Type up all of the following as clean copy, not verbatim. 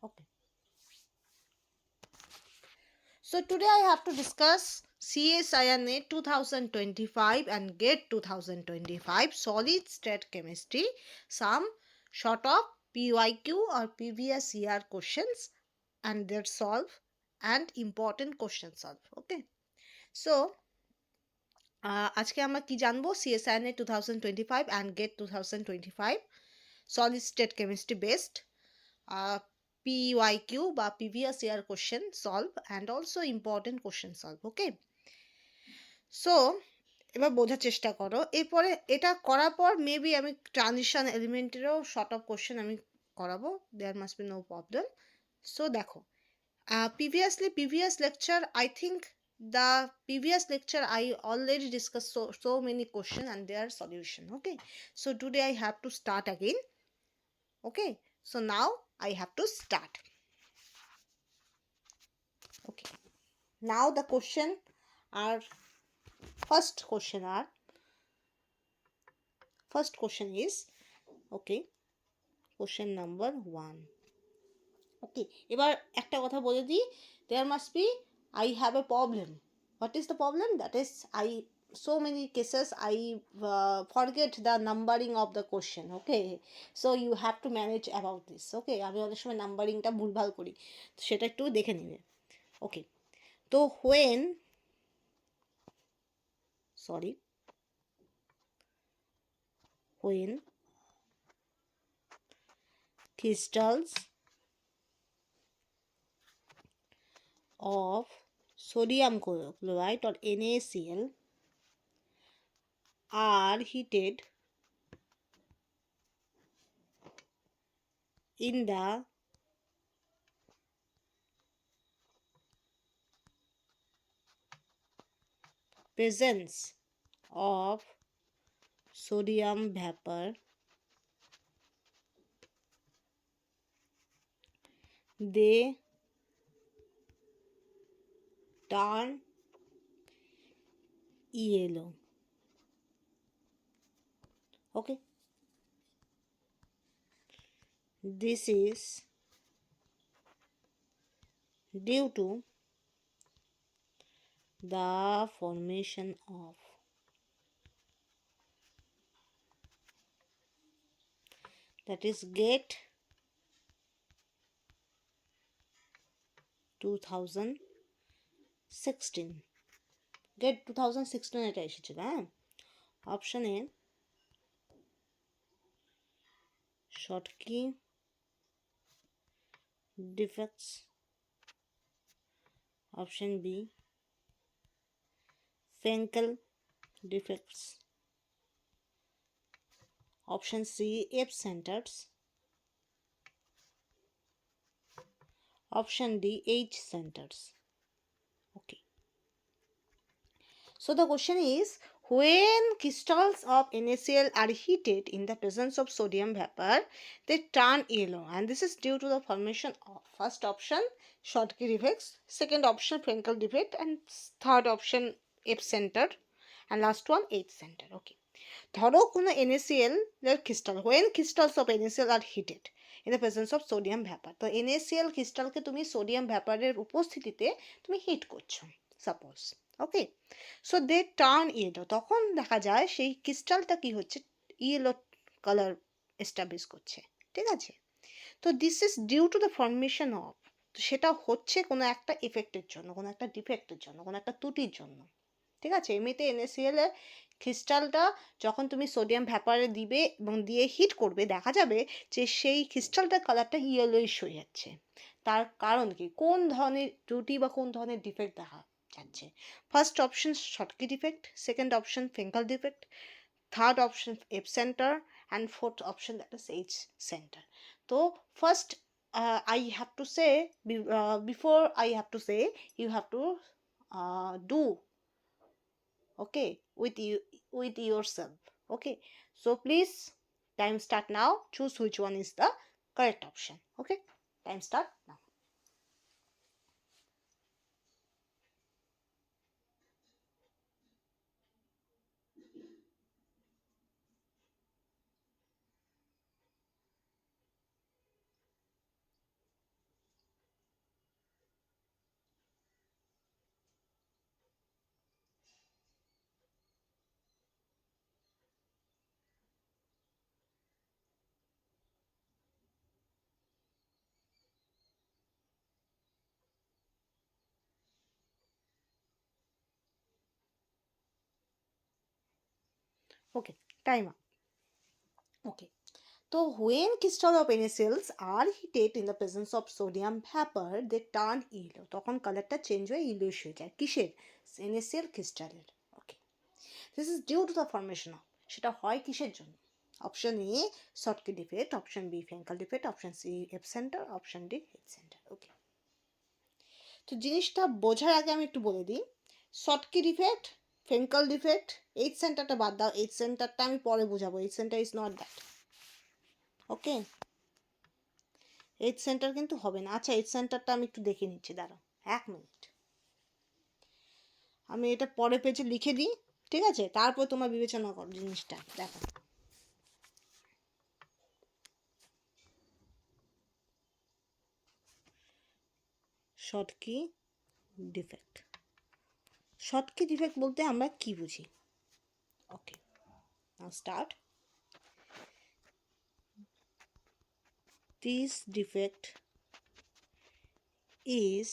Okay. So today I have to discuss CSIRNet 2025 and GATE 2025 solid state chemistry, some short of PYQ or previous year questions and their solve and important question solve. Okay. So আজকে আমরা কি জানবো CSIRNet 2025 and GATE 2025 solid state chemistry based PYQ বা previous year question solve and also important question solve. Okay, so এবার বোঝার চেষ্টা করো। এরপরে এটা করার পর মেবি আমি ট্রানজিশন এলিমেন্টেরও শর্ট অফ কোশ্চেন আমি করাবো, there must be no problem. So দেখো, previous lecture, I think the previous lecture I already discussed so many questions and their solution. Okay, so today I have to start again. Okay, so now I have to start. Okay, now the question are first question is okay, question number 1. Okay, এবার একটা কথা বলে দিই, there must be I have a problem. What is the problem? That is I so many cases I forget the numbering of the question. Okay, so you have to manage about this. Okay, আমি অনেক সময় নাম্বারিংটা ভুলভাল করি, তো সেটা একটু দেখে নিবে। ওকে, তো when crystals of sodium chloride or NaCl are heated in the presence of sodium vapor, they turn yellow. Okay, this is due to the formation of that is GATE 2016. GATE 2016 এটা এসেছিল। হ্যাঁ, option A Schottky defects, option B Frenkel defects, option C F centers, option D H centers. Okay, so the question is, when crystals of NaCl are heated in the presence of sodium vapor, they turn yellow, and this is due to the formation of first option Schottky defects, second option Frenkel defect, and third option F center, and last one H center. Okay, ধরো কোনো NaCl এর crystal, when crystals of NaCl are heated in the presence of sodium vapor, তো NaCl ক্রিস্টালকে তুমি sodium ভ্যাপারের উপস্থিতিতে তুমি hit করছো suppose. Okay, so they turn yellow, তখন দেখা যায় সেই ক্রিস্টালটা কি হচ্ছে, ইয়েলো কালার এস্টাবলিশ করছে। ঠিক আছে, তো this is due to the formation of, তো সেটা হচ্ছে কোনো একটা ইফেক্টের জন্য, কোনো একটা ডিফেক্টের জন্য, কোনো একটা ত্রুটির জন্য। ঠিক আছে, এমনিতে NaCl এর ক্রিস্টালটা যখন তুমি সোডিয়াম ভ্যাপারে দিবে এবং দিয়ে হিট করবে, দেখা যাবে যে সেই ক্রিস্টালটার কালারটা ইয়েলোইশ হয়ে যাচ্ছে। তার কারণ কি, কোন ধরনের ত্রুটি বা কোন ধরনের ডিফেক্ট দেখা যাচ্ছে? First option Schottky defect, second option Frenkel defect, third option F center, and fourth option that is H center. So first I have to say, before I have to say, you have to do okay with yourself. Okay, so please, time start now. Choose which one is the correct option. Okay, time start now. Okay, time up. Okay. So when crystals of NaCls are heated in the presence of sodium vapor, they turn yellow. তখন কালারটা change হয়ে yellowish হয়ে যায়। কিসের? NaCl ক্রিস্টালের। Okay, this is due to the formation of, সেটা হয় কিসের জন্য? Option A Schottky defect, option B Frenkel defect, option C F center, option D H center. Okay, তো জিনিসটা বোঝার আগে আমি একটু বলে দিই, Schottky defect, Frenkel defect, H সেন্টারটা বাদ দাও, এইচ সেন্টারটা আমি পরে বোঝাবো, H center is not that. Okay, H center কিন্তু হবে না। আচ্ছা, এইচ সেন্টারটা আমি একটু দেখে নিচ্ছি, দাঁড়াও 1 মিনিট, আমি এটা পরে পেজে লিখে দিই, ঠিক আছে? তারপর তোমার বিবেচনা করো জিনিসটা। দেখো, শর্টকি ডিফেক্ট, শর্টকি ডিফেক্ট বলতে আমরা কি বুঝি? Okay, now start. This defect is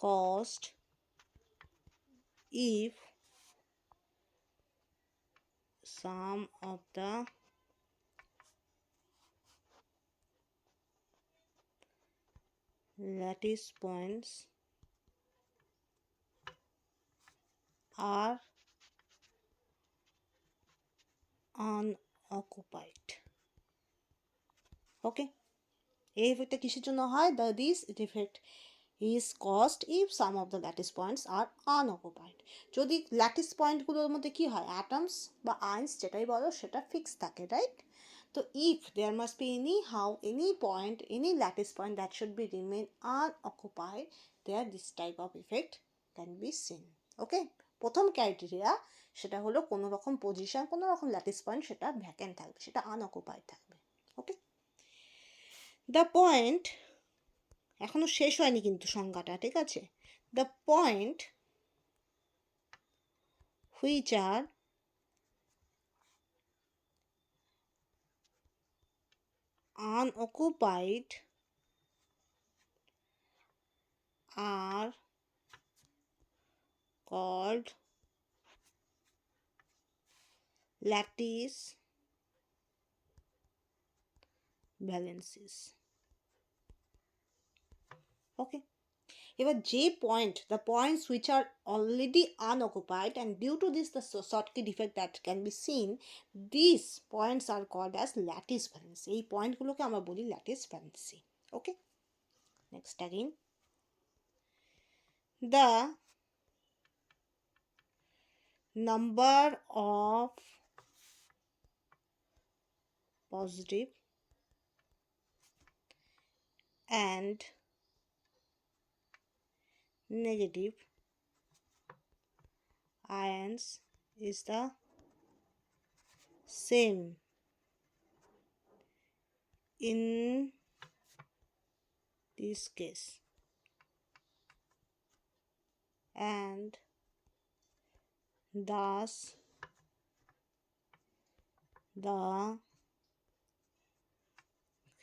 caused if some of the lattice points are unoccupied. Okay, এই এফেক্টটা কিসের জন্য হয়? This defect is caused if some of the lattice points are unoccupied. যদি ল্যাটিস পয়েন্টগুলোর মধ্যে কি হয়, অ্যাটমস বা আইনস যেটাই বলো সেটা ফিক্স থাকে, রাইট? তো if there must be anyhow any point, any lattice point that should be remain unoccupied, there this type of effect can be seen. ওকে, প্রথম ক্রাইটেরিয়া সেটা হলো কোনো রকম পজিশন, কোনো রকম ল্যাটিস পয়েন্ট সেটা ভ্যাকেন্ট থাকবে, সেটা আনঅকুপাইড থাকবে। ওকে, দ্য পয়েন্ট এখনো শেষ হয়নি কিন্তু সংজ্ঞাটা, ঠিক আছে? The point which are unoccupied are called lattice valencies. Okay, এবার যে point, the points which are already unoccupied and due to this the Schottky defect that can be seen, this points are called as lattice valency. এই পয়েন্টগুলোকে আমরা বলি lattice valency. Okay, next again, the number of positive and negative ions is the same in this case, and thus the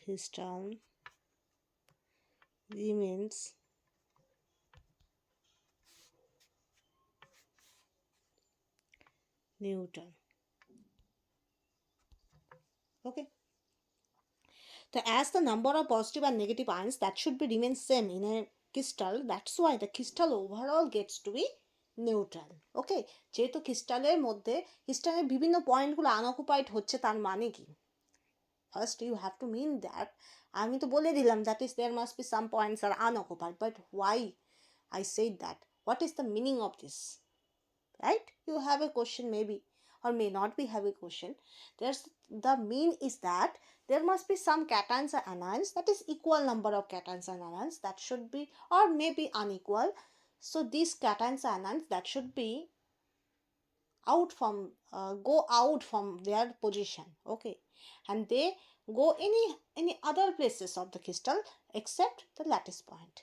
crystal remains neutral. Okay, so as the number of positive and negative ions that should be remain same in a crystal, that's why the crystal overall gets to be neutral. Okay, যেহেতু ক্রিস্টালের মধ্যে ক্রিস্টালের বিভিন্ন পয়েন্টগুলো আনঅকুপাইড হচ্ছে, তার মানে কি? First you have to mean that, আমি তো বলে দিলাম that is there must be some points are unoccupied, but why I said that, what is the meaning of this, right? You have a question maybe, or may not be have a question. There's the mean is that there must be some cations and anions, that is equal number of cations and anions that should be, or maybe unequal. So these cations and anions that should be out from go out from their position. Okay, and they go any other places of the crystal except the lattice point.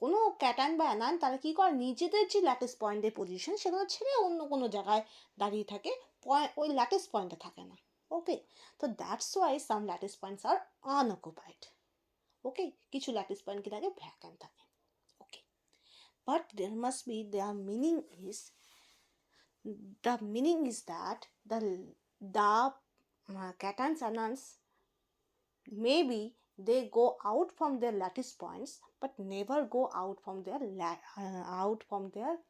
কোনো cation বা anion তারা কী করে, নিজেদের যে lattice পয়েন্টের position সেগুলো ছেড়ে অন্য কোনো জায়গায় দাঁড়িয়ে থাকে, ওই ল্যাটিস পয়েন্টে থাকে না। ওকে, তো that's why some lattice points are unoccupied. Okay, কিছু ল্যাটিস পয়েন্ট কি থাকে, ভ্যাকেন্ট থাকে। Okay, but there must be, there meaning is The meaning is that the cations anions, maybe they go out from their lattice points but never go out from their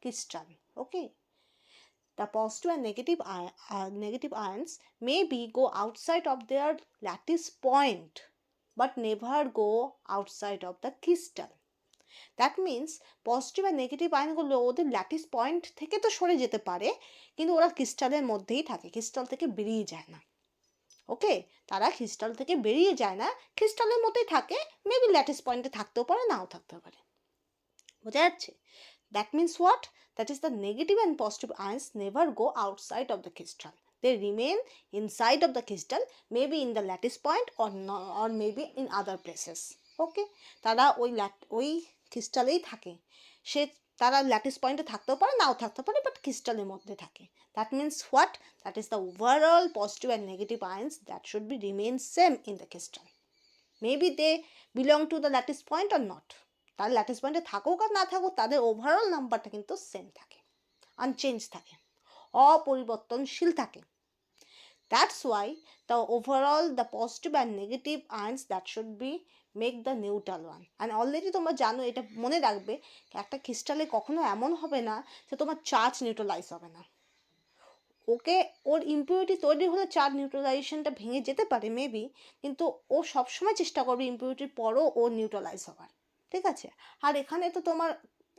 crystal. Okay, the positive and negative ions maybe go outside of their lattice point but never go outside of the crystal. That means positive আর negative আয়নগুলো ওদের lattice point থেকে তো সরে যেতে পারে, কিন্তু ওরা ক্রিস্টালের মধ্যেই থাকে, ক্রিস্টাল থেকে বেরিয়ে যায় না। ওকে, তারা ক্রিস্টাল থেকে বেরিয়ে যায় না, ক্রিস্টালের মধ্যেই থাকে, মেবি ল্যাটিস পয়েন্টে থাকতেও পারে, নাও থাকতে পারে। বোঝা যাচ্ছে? That means what? That is the negative and positive আয়ন্স never go outside of the crystal, they remain inside of the crystal, maybe in the lattice point or maybe in other places. Okay, তারা ওই ক্রিস্টালেই থাকে, সে তারা lattice পয়েন্টে থাকতেও পারে, নাও থাকতে পারে, but ক্রিস্টালের মধ্যে থাকে। That means what? That is the overall positive and negative ions that should be remain same in the crystal, maybe they belong to the lattice point or not. তার ল্যাটিস পয়েন্টে থাকুক আর না থাকুক, তাদের ওভারঅল নাম্বারটা কিন্তু সেম থাকে, unchange থাকে, অপরিবর্তনশীল থাকে। That's why the overall the positive and negative ions that should be make the neutral one. And already তোমরা জানো, এটা মনে রাখবে, একটা ক্রিস্টালে কখনো এমন হবে না যে তোমার চার্জ নিউট্রালাইজ হবে না। ওকে, ওর ইম্পিউরিটি তৈরি হলে চার্জ নিউট্রালাইজেশনটা ভেঙে যেতে পারে মেবি, কিন্তু ও সবসময় চেষ্টা করবে ইম্পিউরিটির পরও ও নিউট্রালাইজ হবার। ঠিক আছে? আর এখানে তো তোমার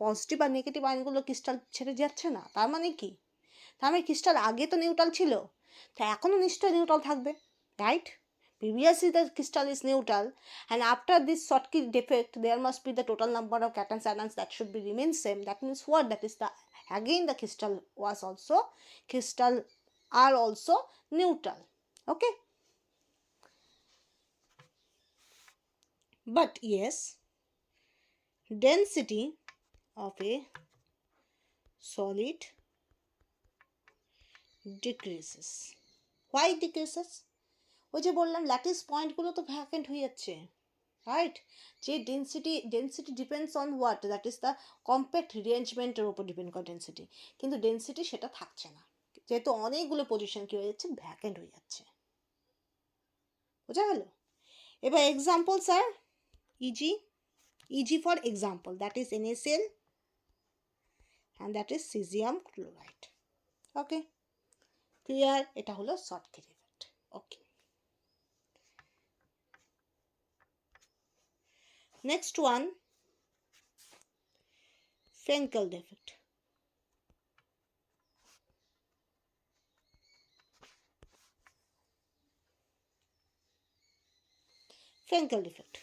পজিটিভ আর নেগেটিভ আয়নগুলো ক্রিস্টাল ছেড়ে যাচ্ছে না, তার মানে কি? তার মানে ক্রিস্টাল আগে তো নিউট্রাল ছিল, তা এখনও নিশ্চয়ই নিউট্রাল থাকবে, right? Previously the crystal is neutral, and after this Schottky defect there must be the total number of cations anions that should be remain same. That means what? That is the again the crystal are also neutral. Okay, but yes, density of a solid decreases. Why decreases? ওই যে বললাম lattice পয়েন্টগুলো তো vacant হয়ে যাচ্ছে, right? যে density depends on what? That is the compact রিঅ্যারেঞ্জমেন্টের উপর ডিপেন্ড করে ডেন্সিটি, কিন্তু ডেন্সিটি সেটা থাকছে না, যেহেতু অনেকগুলো পজিশন কী হয়ে যাচ্ছে, ভ্যাকেন্ট হয়ে যাচ্ছে। বোঝা গেল? এবার example sir, easy for example, that is NaCl and that is caesium chloride. Okay, clear? এটা হলো শর্টকি effect. Okay, next one, Frenkel defect. Frenkel defect,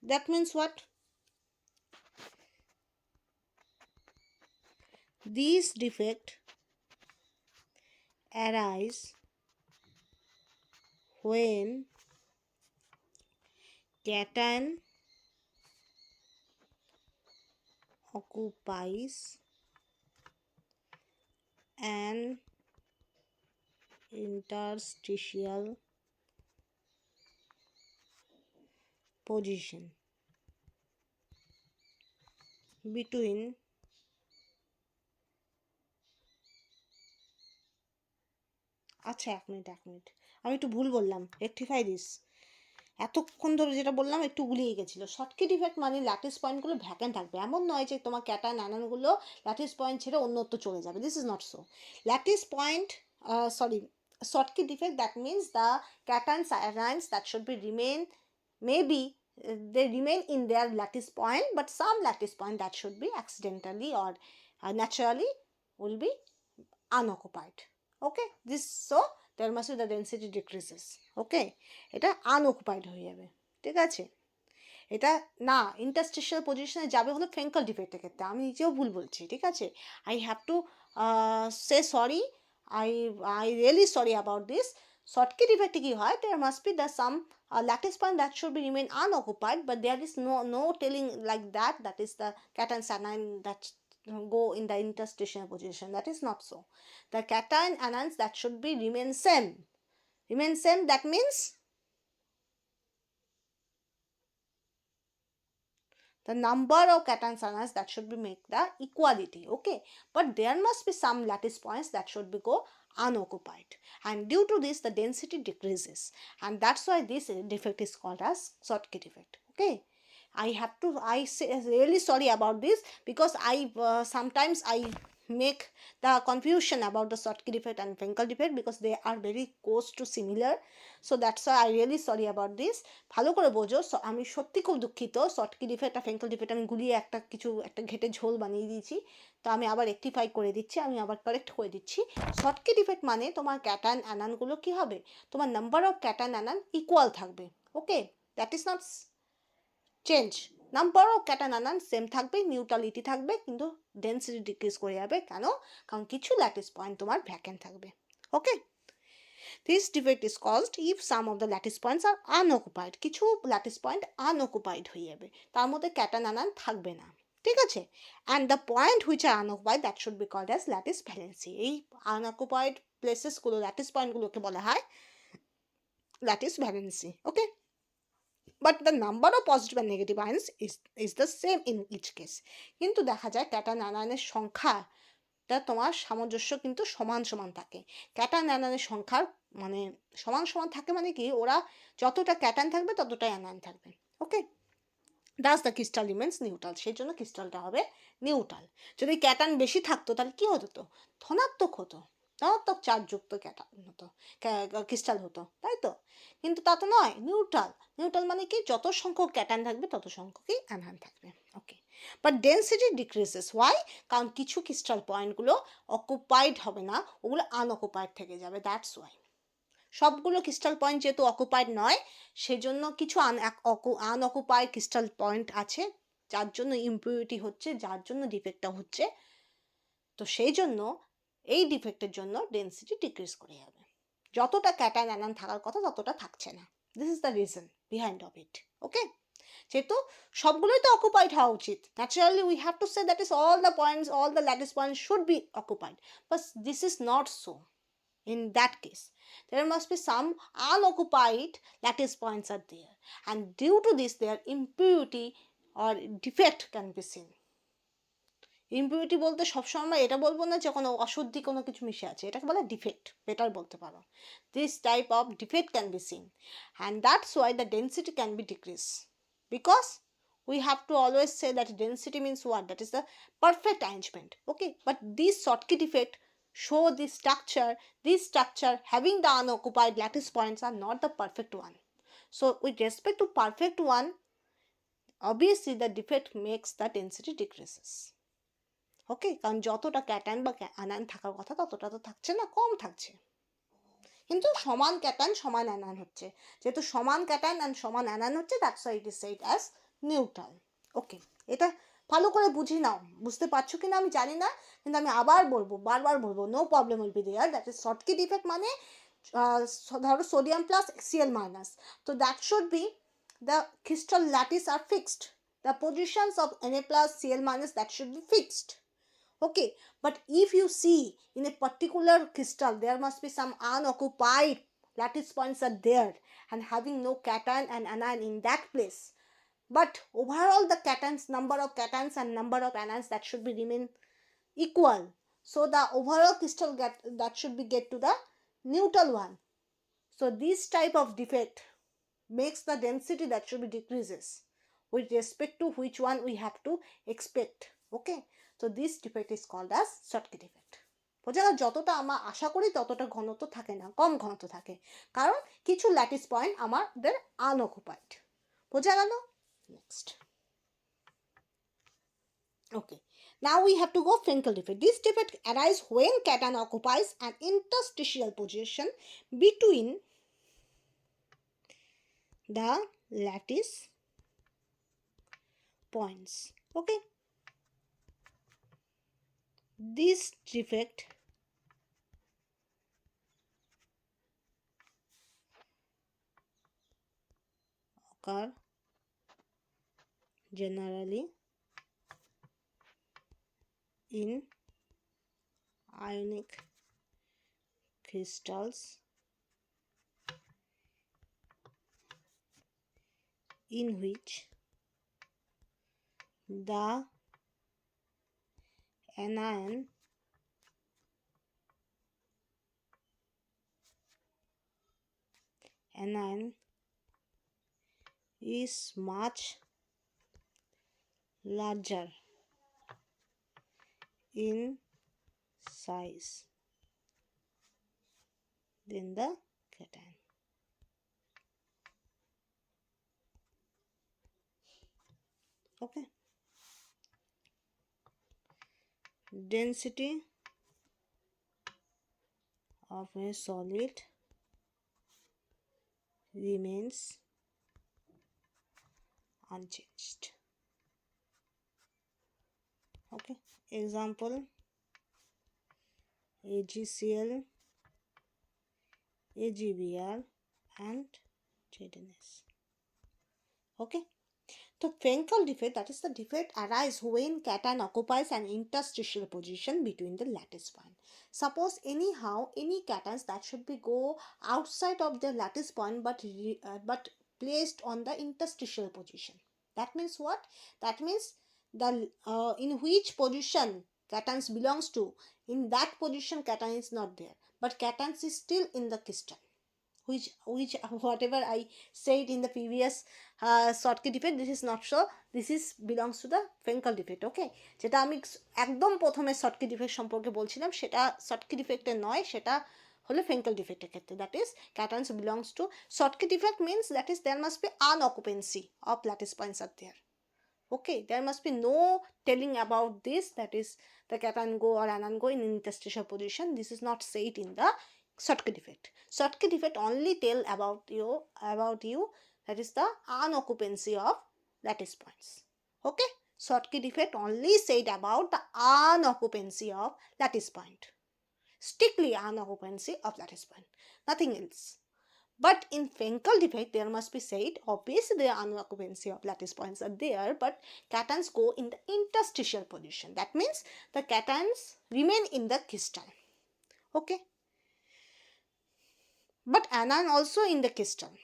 that means what? These defect arise when cation occupies an interstitial position between আচ্ছা এক minute আমি একটু ভুল বললাম, rectify this. এতক্ষণ ধরে যেটা বললাম একটু গুলিয়ে গেছিলো। শর্টকি ডিফেক্ট মানে ল্যাটিস পয়েন্টগুলো ভ্যাকেন্ট থাকবে, এমন নয় যে তোমার ক্যাটায়ন আয়নগুলো ল্যাটিস পয়েন্ট ছেড়ে অন্যত্র চলে যাবে, this is not so. Lattice point Schottky defect, that means the cations anions that should be remain, maybe they remain in their lattice point, but some lattice point that should be accidentally or naturally will be unoccupied. Okay, this so there must be the density decreases. Okay, এটা unoccupied হয়ে যাবে, ঠিক আছে? এটা না interstitial পজিশনে যাবে হলো ফ্রেঙ্কেল ডিফেক্টের ক্ষেত্রে, আমি নিজেও ভুল বলছি, ঠিক আছে? I have to say sorry, I really sorry about this. Schottky ডিফেক্টে কী হয়, there must be the some lattice point that should be remain unoccupied, but there is no telling like that, that is the cation anion that go in the interstitial position. That is not so. The cation anions that should be remain same, that means the number of cations anions that should be make the equality, okay, but there must be some lattice points that should be go unoccupied, and due to this the density decreases, and that's why this defect is called as Schottky defect. Okay, I say really sorry about this, because I sometimes I make the confusion about the Schottky defect and Frenkel defect because they are very close to similar, so that's why I really sorry about this. ভালো করে বোঝো, আমি সত্যি খুব দুঃখিত, Schottky defect আর Frenkel defect আমি গুলিয়ে একটা ঘেটে ঝোল বানিয়ে দিয়েছি, তো আমি আবার রেকটিফাই করে দিচ্ছি, আমি আবার কারেক্ট করে দিচ্ছি। Schottky defect মানে তোমার ক্যাটায়ন অ্যানায়নগুলো কি হবে, তোমার number of cation anion equal থাকবে, okay, that is not change, number of cation anion same থাকবে, নিউট্রালিটি থাকবে, কিন্তু ডেন্সিটি ডিক্রিজ করে যাবে। কেন? কারণ কিছু ল্যাটিস পয়েন্ট তোমার ভ্যাকেন্ট থাকবে, ওকে। This defect is caused if some of the lattice points are unoccupied, কিছু ল্যাটিস পয়েন্ট আনঅকুপাইড হয়ে যাবে, তার মধ্যে ক্যাটায়ন অ্যানায়ন থাকবে না, ঠিক আছে। And the point which are unoccupied that should be called as lattice valency, এই আনঅকুপাইড প্লেসেসগুলো ল্যাটিস পয়েন্টগুলোকে বলা হয় lattice valency, okay. But the number of positive and negative ions is the same in each case. কিন্তু দেখা যায় cation অ্যানায়নের সংখ্যাটা তোমার সামঞ্জস্য কিন্তু সমান সমান থাকে, ক্যাটায়ন অ্যানায়নের সংখ্যার মানে সমান সমান থাকে, মানে কি ওরা যতটা ক্যাটায়ন থাকবে ততটাই অ্যানায়ন থাকবে, okay. Thus the crystal remains neutral, সেই জন্য ক্রিস্টালটা হবে নিউট্রাল। যদি ক্যাটায়ন বেশি থাকতো তাহলে কি হতো, ধনাত্মক হতো, ধনাত্মক চার্জযুক্ত ক্যাটায়ন হতো, ক্রিস্টাল হতো, তাই তো। কিন্তু তা তো নয়, নিউট্রাল, নিউট্রাল মানে কি যত সংখ্যক ক্যাটায়ন থাকবে তত সংখ্যকই অ্যানায়ন থাকবে, okay. But density decreases, why? কারণ কিছু ক্রিস্টাল পয়েন্টগুলো অকুপাইড হবে না, ওগুলো আনঅকুপাইড থেকে যাবে, দ্যাটস ওয়াই। সবগুলো ক্রিস্টাল পয়েন্ট যেহেতু অকুপাইড নয়, সেজন্য কিছু আনঅকুপাইড ক্রিস্টাল পয়েন্ট আছে, যার জন্য ইম্পিউরিটি হচ্ছে, যার জন্য ডিফেক্টটা হচ্ছে, তো সেই জন্য এই ডিফেক্টের জন্য ডেন্সিটি ডিক্রিজ করে যাবে, যতটা ক্যাটায়ন অ্যানায়ন থাকার কথা ততটা থাকছে না, this is the reason behind of it, okay. যেহেতু সবগুলোই তো অকুপাইড হওয়া উচিত, naturally we have to say that is all the points, all the lattice points should be occupied, but this is not so. In that case, there must be some unoccupied lattice points are there, and due to this their impurity or defect can be seen. Impurity বলতে সবসময় এটা বলবো না যে কোনো অশুদ্ধি কোনো কিছু মিশে আছে, এটাকে বলে ডিফেক্ট, বেটার বলতে পারো। This type of defect can be scene, and that's why the density can be decrease, because we have to always say that density means what, that is the perfect arrangement, okay. But this Schottky defect show this structure having the unoccupied lattice points are not the perfect one. So with respect to perfect one, obviously the defect makes the density decreases, ওকে। কারণ যতটা cation বা anion থাকার কথা ততটা তো থাকছে না, কম থাকছে, কিন্তু সমান ক্যাটায়ন সমান অ্যানায়ন হচ্ছে, যেহেতু সমান ক্যাটায়ন অ্যান্ড সমান অ্যানায়ন হচ্ছে, that's why it is said as neutral, okay. এটা ভালো করে বুঝি নাও, বুঝতে পারছো কিনা আমি জানি না, কিন্তু আমি আবার বলবো, বারবার বলবো, no problem will be there, that is Schottky defect মানে ধরো সোডিয়াম প্লাস Cl মাইনাস, তো that should be the crystal lattice আর fixed, the positions of Na plus Cl minus that should be fixed, okay. But if you see in a particular crystal there must be some unoccupied lattice points are there and having no cation and anion in that place, but overall the cations, number of cations and number of anions that should be remain equal, so the overall crystal that should be get to the neutral one. So this type of defect makes the density that should be decreases, with respect to which one we have to expect, okay. So this defect is called as Schottky defect. বোঝা গেল, যতটা আমরা আশা করি ততটা ঘনত্ব থাকে না, কম ঘনত্ব থাকে, কারণ কিছু ল্যাটিস পয়েন্ট আমাদের আনঅকুপাইড, বোঝা গেল। Next, okay, now we have to go Frenkel defect. This defect arises when cation occupies an interstitial position between the lattice points, okay. This defect occur generally in ionic crystals in which the anion is much larger in size than the cation. Okay. Density of a solid remains unchanged. Okay. Example: AgCl, AgBr and ZNS. Okay. The Frenkel defect, that is the defect arises when cation occupies an interstitial position between the lattice point. Suppose anyhow any cations that should be go outside of the lattice point but placed on the interstitial position. That means what? That means the in which position cations belongs to, in that position cation is not there, but cations is still in the crystal. Which whatever I said in the previous shortcut defect, this is not so, this is belongs to the Frenkel defect. Okay, যেটা আমি একদম প্রথমে শর্টকি defect সম্পর্কে বলছিলাম সেটা শর্টকি ডিফেক্টের নয়, সেটা হলো Frenkel defecটের ক্ষেত্রে, that is cations belongs to শর্টকি defect means that is there must be unoccupancy of lattice points are there. Okay, there must be no telling about this, that is the cation go or anion go in interstitial position. This is not said in the shortcut defect. Shortcut defect only tell about you that is the unoccupancy of lattice points. Okay, shortcut defect only said about the unoccupancy of lattice point, strictly unoccupancy of lattice point, nothing else. But in Frenkel defect, there must be said, obviously the unoccupancy of lattice points are there, but cations go in the interstitial position. That means the cations remain in the crystal. Okay. But anion also in the crystal.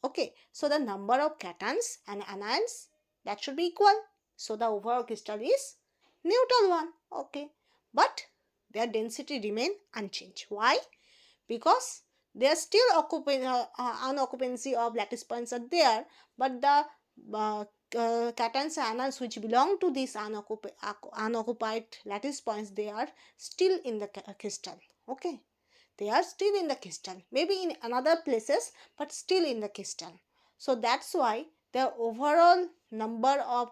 Okay. So the number of cations and anions, that should be equal. So the overall crystal is neutral one. Okay. But their density remain unchanged. Why? Because there are still unoccupancy of lattice points are there, but the cations and anions which belong to these unoccupied lattice points, they are still in the crystal. Okay, they are still in the crystal, maybe in another places, but still in the crystal. So that's why the overall number of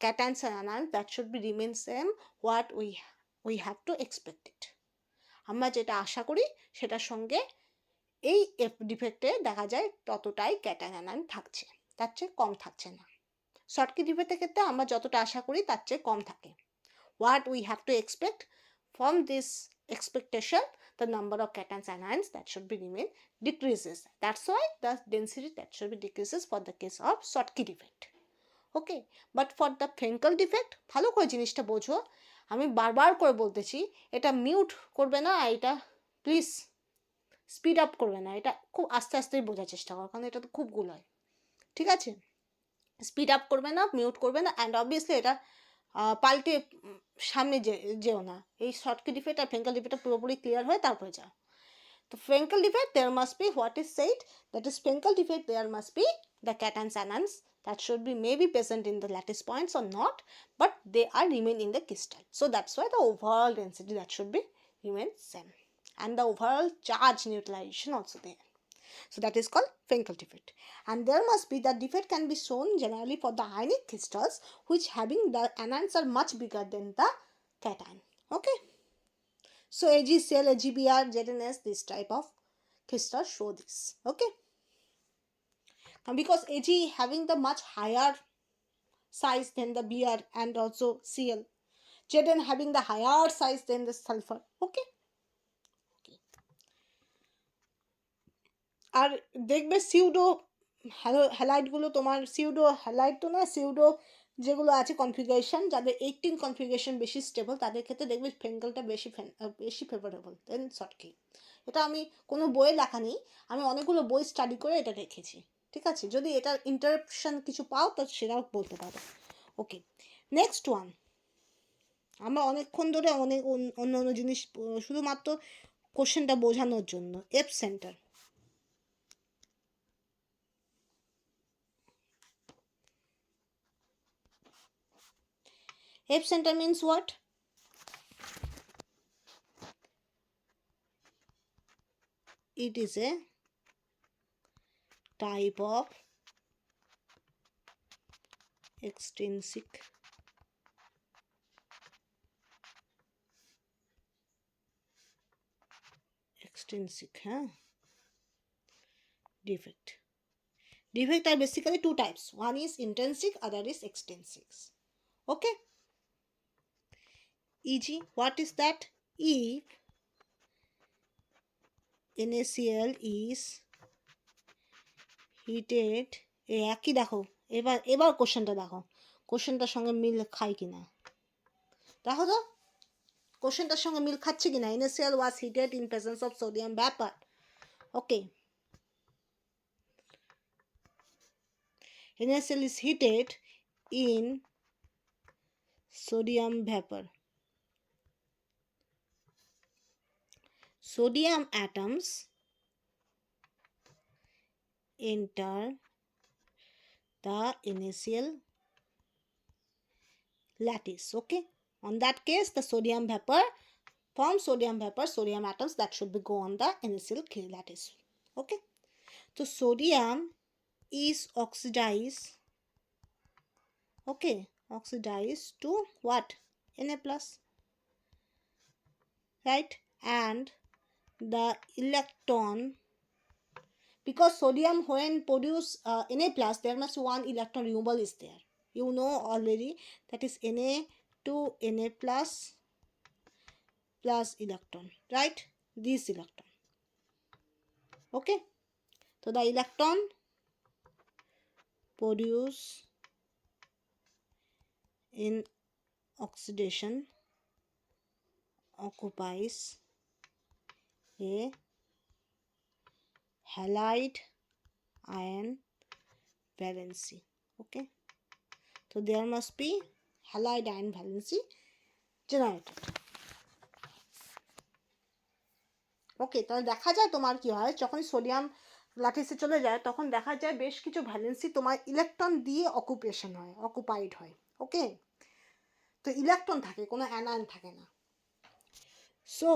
cations and anions, that should be remain same what we have to expect it. আমরা যেটা আশা করি সেটার সঙ্গে এই ডিফেক্টে দেখা যায় ততটাই cation ion থাকছে, তার চেয়ে কম থাকছে না। শর্টকি ডিফেক্টের ক্ষেত্রে আমরা যতটা আশা করি তার চেয়ে কম থাকে। What we have to expect from this expectation, the number of cations and anions that should be remain decreases. That's why the density that should be decreases for the case of Schottky defect. Okay, but for the Frenkel defect, ভালো করে জিনিসটা বোঝো, আমি বারবার করে বলতেছি, এটা mute করবে না, এটা প্লিজ স্পিড আপ করবে না, এটা খুব আস্তে আস্তেই বোঝার চেষ্টা করো, কারণ এটা তো খুব গুল হয়। ঠিক আছে, স্পিড আপ করবে না, মিউট করবে না, অ্যান্ড অবভিয়াসলি এটা পাল্টে সামনে যেও না। এই শর্টকি ডিফেক্ট আর Frenkel ডিফেক্টটা পুরোপুরি ক্লিয়ার হয়ে তারপরে যাও। তো Frenkel defect, there must be what is said, that is Frenkel defect, there must be the cations and anions that should be maybe present in the lattice points or not, but they are remain in the crystal. So that's why the overall density that should be remain same, and the overall charge neutralization also there. So that is called Frenkel defect. And there must be, the defect can be shown generally for the ionic crystals which having the anions are much bigger than the cation. Okay. So AgCl, AgBr, ZNS, this type of crystals show this. Okay. And because Ag having the much higher size than the Br and also Cl, Zn having the higher size than the sulfur. Okay. আর দেখবে pseudo হ্যালাইডগুলো, তোমার pseudo halide তো না, pseudo যেগুলো আছে configuration, যাদের 18 configuration বেশি stable, তাদের ক্ষেত্রে দেখবে Frenkelটা বেশি ফেভারেবল দেন শর্টকি। এটা আমি কোনো বইয়ে লেখা নেই, আমি অনেকগুলো বই স্টাডি করে এটা রেখেছি। ঠিক আছে, যদি এটার ইন্টারাপশন কিছু পাও তো সেটাও বলতে পারো। ওকে, নেক্সট ওয়ান, আমরা অনেকক্ষণ ধরে অনেক অন্য অন্য জিনিস শুধুমাত্র কোশ্চেনটা বোঝানোর জন্য। F centre, F center means what? It is a type of extrinsic defect. Defect are basically two types. One is intrinsic, other is extrinsic. Okay. E.g., what is that? If NaCl is heated, একই দেখো, এবার কোশ্চেনটা দেখো, কোশ্চেনটার সঙ্গে মিল খায় কিনা দেখো তো, কোশ্চেনটার সঙ্গে মিল খাচ্ছে কিনা। NaCl was heated in presence of sodium vapor. Okay, NaCl is heated in sodium vapor. Sodium atoms enter the NaCl lattice. Okay, on that case the sodium vapor, from sodium vapor, sodium atoms that should be go on the NaCl lattice. Okay, so sodium is oxidized. Okay, oxidized to what? Na plus, right? And the electron, because sodium when produce Na plus, there must be one electron removal is there. You know already, that is Na to Na plus plus electron, right? This electron. Okay, so the electron produce in oxidation occupies a halide ion valency. Okay, so there must be halide ion valency generated. ওকে, তাহলে দেখা যায় তোমার কি হয়, যখন sodium ল্যাটিসে চলে যায় তখন দেখা যায় বেশ কিছু ভ্যালেন্সি তোমার ইলেকট্রন দিয়ে অকুপেশন হয়, অকুপাইড হয়। ওকে, তো ইলেকট্রন থাকে, কোনো অ্যানায়ন থাকে না। So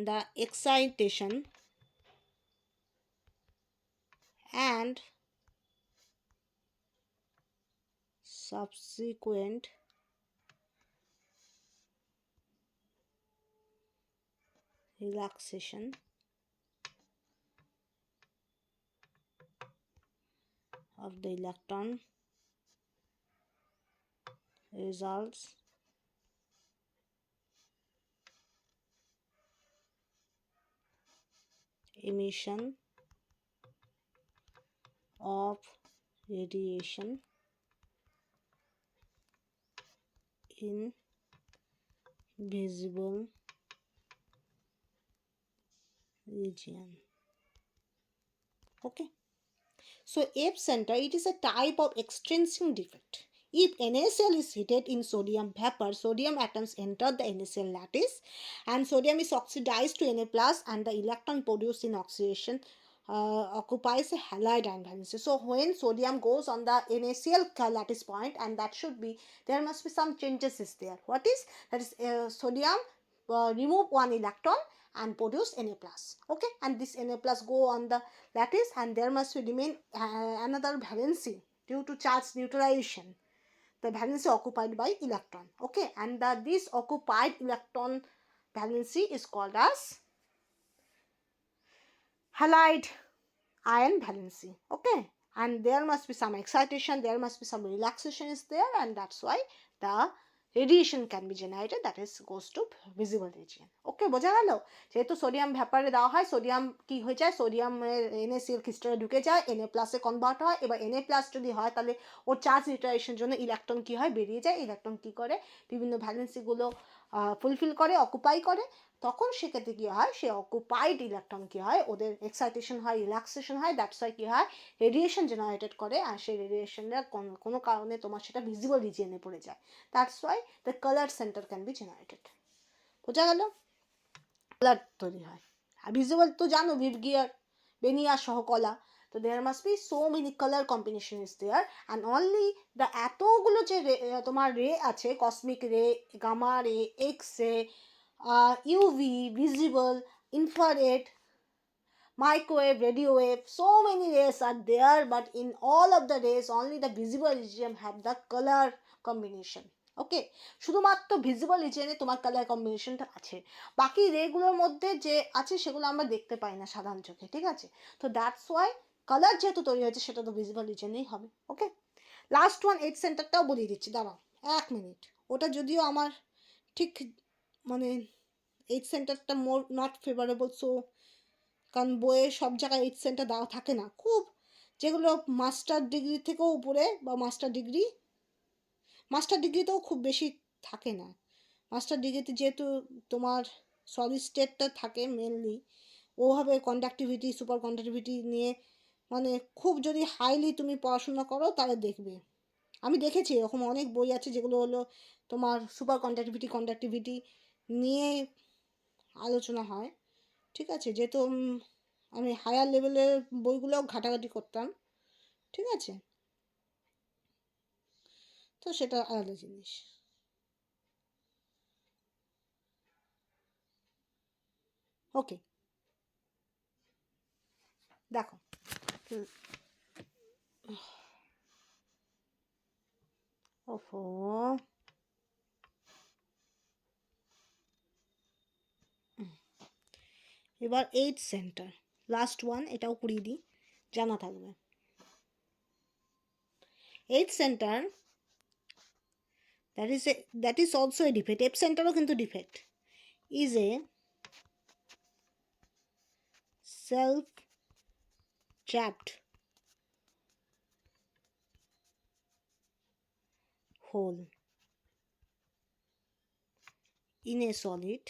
the excitation and subsequent relaxation of the electron results emission of radiation in visible region. Okay, so F center, it is a type of extrinsic defect. If NaCl is heated in sodium vapor, sodium atoms enter the NaCl lattice and sodium is oxidized to Na plus and the electron produced in oxidation occupies a halide ion valency. So when sodium goes on the NaCl lattice point, and that should be, there must be some changes is there. What is that? Is sodium remove one electron and produce Na plus. Okay, and this Na plus go on the lattice and there must be remain another valency due to charge neutralization, the valency occupied by electron. Okay, and this occupied electron valency is called as halide ion valency. Okay, and there must be some excitation, there must be some relaxation is there, and that's why the radiation can be generated, that is goes to visible region. Okay, বোঝা গেল? যেহেতু sodium ভ্যাপারে দেওয়া হয়, sodium কি হয়ে যায়, সোডিয়ামের NaCl ক্রিস্টালে ঢুকে যায়, Na প্লাসে কনভার্ট হয়। এবার Na প্লাস যদি হয় তাহলে ওর চার্জ নিউট্রালাইজেশনের জন্য ইলেকট্রন কি হয়, বেরিয়ে যায়। ইলেকট্রন কি করে, বিভিন্ন ভ্যালেন্সিগুলো ফুলফিল করে, অকুপাই করে, তখন সেক্ষেত্রে কী হয়, সে অকুপাইড ইলেকট্রন কী হয়, ওদের এক্সাইটেশন হয়, রিল্যাক্সেশন হয়, দ্যাটস ওয়াই কী হয়, রেডিয়েশন জেনারেটেড করে, আর সেই রেডিয়েশনটা কোনো কারণে তোমার সেটা ভিজিবল রিজিয়নে পড়ে যায়, that's why the colour centre can be generated. বোঝা গেল? কালার তৈরি হয়। আর ভিজিবল তো জানো, ভিভগিয়ার, বেনিয়া সহ কলা, তো there must be so many colour combination is there, and only the এতগুলো যে তোমার রে আছে, কসমিক রে, গামা রে, X ray, UV, visible, infrared, microwave, radio wave, so many rays are there, but in all of the rays only the visible region have the color combination. ওকে, শুধুমাত্র visible রিজিয়নে তোমার colour কম্বিনেশনটা আছে, বাকি রেগুলোর মধ্যে যে আছে সেগুলো আমরা দেখতে পাই না সাধারণ চোখে, ঠিক আছে? তো দ্যাটস ওয়াই কালার যেহেতু তৈরি হয়েছে সেটা তো ভিজিবল রিজিয়নেই হবে। ওকে, লাস্ট ওয়ান এইট সেন্টারটাও বলিয়ে দিচ্ছি, দাঁড়াও 1 মিনিট। ওটা যদিও আমার ঠিক মানে এইট সেন্টারটা মোর নট ফেভারেবল, সো কারণ বইয়ে সব জায়গায় এইট সেন্টার দেওয়া থাকে না, খুব যেগুলো মাস্টার ডিগ্রি থেকেও উপরে বা মাস্টার ডিগ্রিতেও খুব বেশি থাকে না। মাস্টার ডিগ্রিতে যেহেতু তোমার সলিড স্টেটটা থাকে মেনলি, ওভাবে কন্ডাক্টিভিটি, সুপার কন্ডাক্টিভিটি নিয়ে মানে খুব যদি হাইলি তুমি পড়াশোনা করো তাহলে দেখবে, আমি দেখেছি এরকম অনেক বই আছে যেগুলো হলো তোমার সুপার কন্ডাক্টিভিটি নিয়ে আলোচনা হয়, ঠিক আছে? যেহেতু আমি হায়ার লেভেলের বইগুলোও ঘাটাঘাটি করতাম, ঠিক আছে? তো সেটা আলাদা জিনিস। ওকে, দেখো ওহো, এবার এইট সেন্টার, লাস্ট ওয়ান, এটাও করিয়ে দিই, জানা থাকবে। Eight centre that is also a defect, F সেন্টারও কিন্তু defect, is a self trapped hole in a solid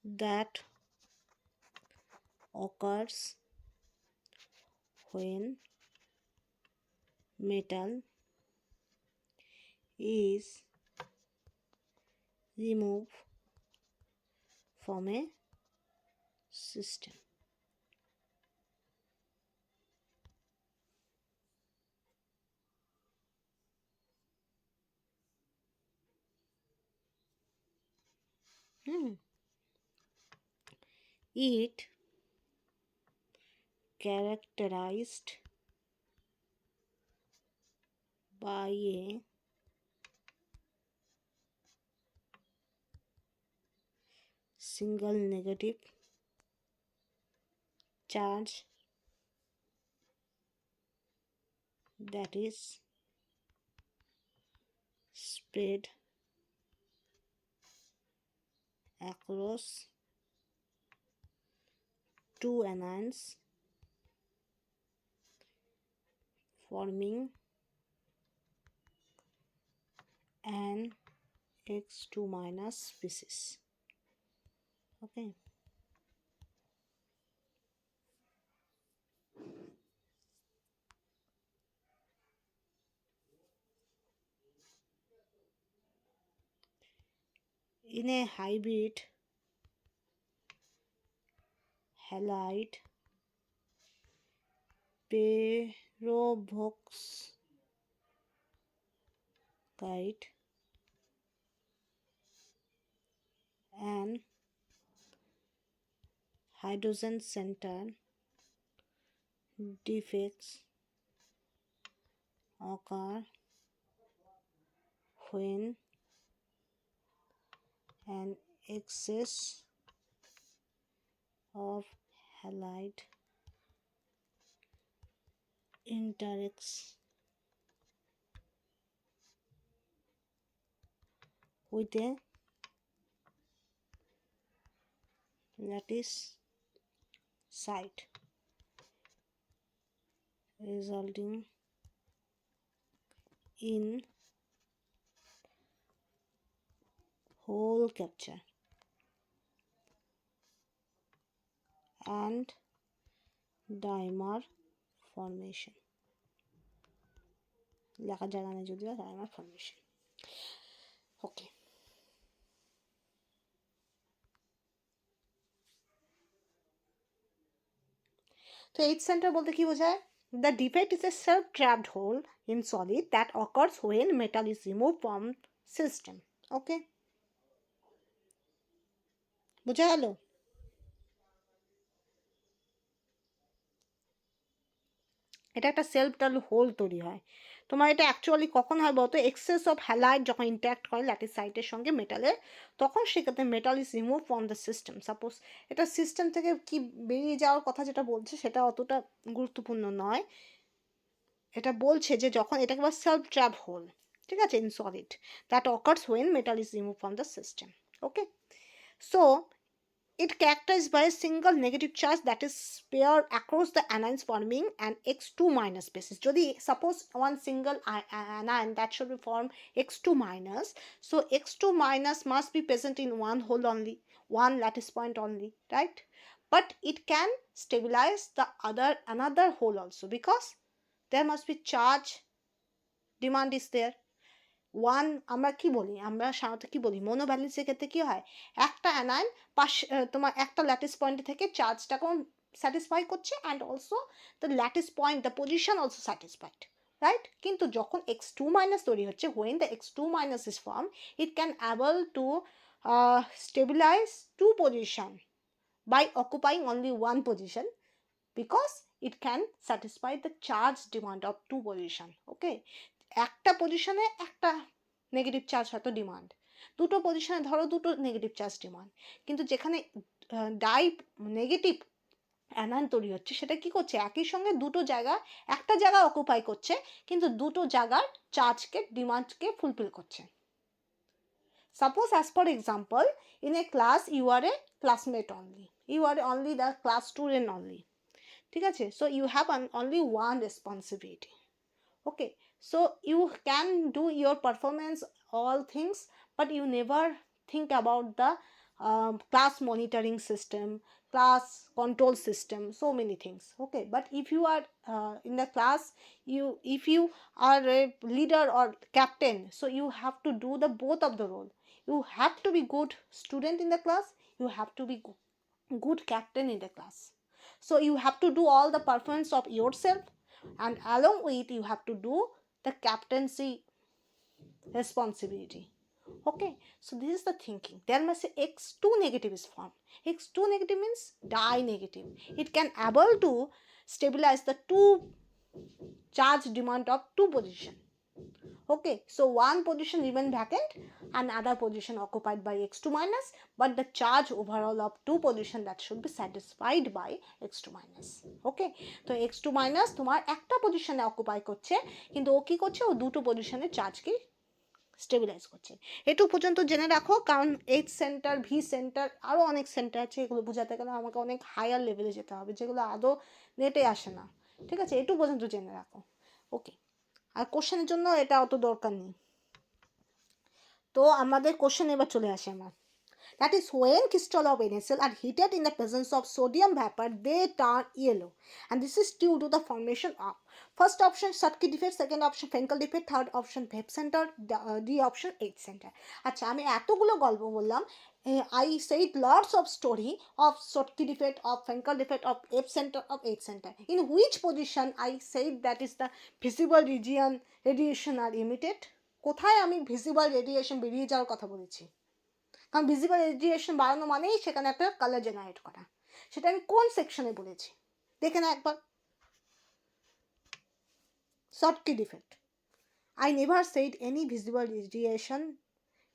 that occurs when metal is removed from a system. It characterized by a single negative charge that is spread across two anions forming an X2 minus species. Okay, in a hybrid halide perovskite and hydrogen center defects occur when an excess of halide interacts with a lattice site, resulting in hole capture and dimer formation. লেখার জায়গা নেই যদিও, dimer formation. Okay. তো H centre বলতে কি বোঝায়? The defect is a self-trapped hole in solid that occurs when metal is removed from system. Okay? বোঝা গেল? এটা একটা সেলফ ট্রাভেল হোল তৈরি হয়। তোমার এটা অ্যাকচুয়ালি কখন হয় বলতো? এক্সেস অফ হ্যালাইড যখন ইন্টারাক্ট করে ল্যাটিস সাইটের সঙ্গে মেটালের, তখন সেক্ষেত্রে metal is remove from the system. Suppose এটা সিস্টেম থেকে কি বেরিয়ে যাওয়ার কথা যেটা বলছে সেটা অতটা গুরুত্বপূর্ণ নয়। এটা বলছে যে যখন এটাকে বলে সেলফ ট্র্যাপ হোল, ঠিক আছে, in solid that occurs when metal is remove from the system. Okay, so it characterized by a single negative charge that is paired across the anions forming an X2 minus basis. Jodi suppose one single anion that should be form X2 minus, so X2 minus must be present in one hole only, one lattice point only, right? But it can stabilize the another hole also, because there must be charge demand is there. One আমরা কি বলি, আমরা সাধারণত কি বলি, মনোভ্যালেন্সের ক্ষেত্রে কি হয়, একটা অ্যানায়ন তোমার একটা ল্যাটিস পয়েন্ট থেকে চার্জটাকেও স্যাটিসফাই করছে, and also the lattice point the position also satisfied, right? কিন্তু যখন X2 মাইনাস তৈরি হচ্ছে, when the X2 minus is formed, it can able to stabilize two position by occupying only one position, because it can satisfy the charge demand of two position. Okay, একটা পজিশনে একটা negative charge হয়তো demand, দুটো পজিশনে ধরো দুটো negative charge demand, কিন্তু যেখানে ডাই নেগেটিভ অ্যানায়ন তৈরি হচ্ছে সেটা কি করছে, একই সঙ্গে দুটো জায়গা, একটা জায়গা অকুপাই করছে কিন্তু দুটো জায়গার চার্জকে ডিমান্ডকে ফুলফিল করছে। Suppose as for example, in a class you are a classmate only, you are only the class student only, ঠিক আছে, so you have only one responsibility. Okay, so you can do your performance all things, but you never think about the class monitoring system, class control system, so many things. Okay, but if you are in the class, if you are a leader or captain, so you have to do the both of the role. You have to be good student in the class, you have to be good captain in the class. So you have to do all the performance of yourself, and along with you have to do the captaincy responsibility. Okay, so this is the thinking. There must be X2 negative is formed. X2 negative means di negative. It can able to stabilize the two charge demand of two position. Okay, so one position remain vacant and other position occupied by X2 minus, but the charge overall of two position that should be satisfied by X2 minus. Okay, তো X2 minus তোমার একটা পজিশনে occupy করছে, কিন্তু ও কি করছে, ও দুটো পজিশনে চার্জকে স্টেবিলাইজ করছে। এটুকু পর্যন্ত জেনে রাখো, কারণ এইচ সেন্টার, ভি সেন্টার, আরও অনেক সেন্টার আছে, এগুলো বোঝাতে গেলে আমাকে অনেক হায়ার লেভেলে যেতে হবে, যেগুলো আদৌ নেটে আসে না, ঠিক আছে, এটুকু পর্যন্ত জেনে রাখো। ওকে, আর কোশ্চেনের জন্য এটা অত দরকার নেই। তো আমাদের কোশ্চেন এবার চলে আসে আমার, that is when crystals of NaCl are heated in the presence of sodium vapor, they turn yellow, and this is due to the formation of first option Schottky defect, second option Frenkel defect, third option Wave center, D option H center. আচ্ছা, আমি এতগুলো গল্প বললাম, I said lots of story of Schottky defect, of Frenkel defect, of Wave center, of H center. In which position I said that is the visible region radiation are emitted? কোথায় আমি visible radiation বেরিয়ে যাওয়ার কথা বলেছি? কারণ visible radiation বাড়ানো মানেই সেখানে একটা কালার জেনারেট করা, সেটা আমি কোন সেকশনে বলেছি দেখে না একবার। Schottky defect, I never said any visible radiation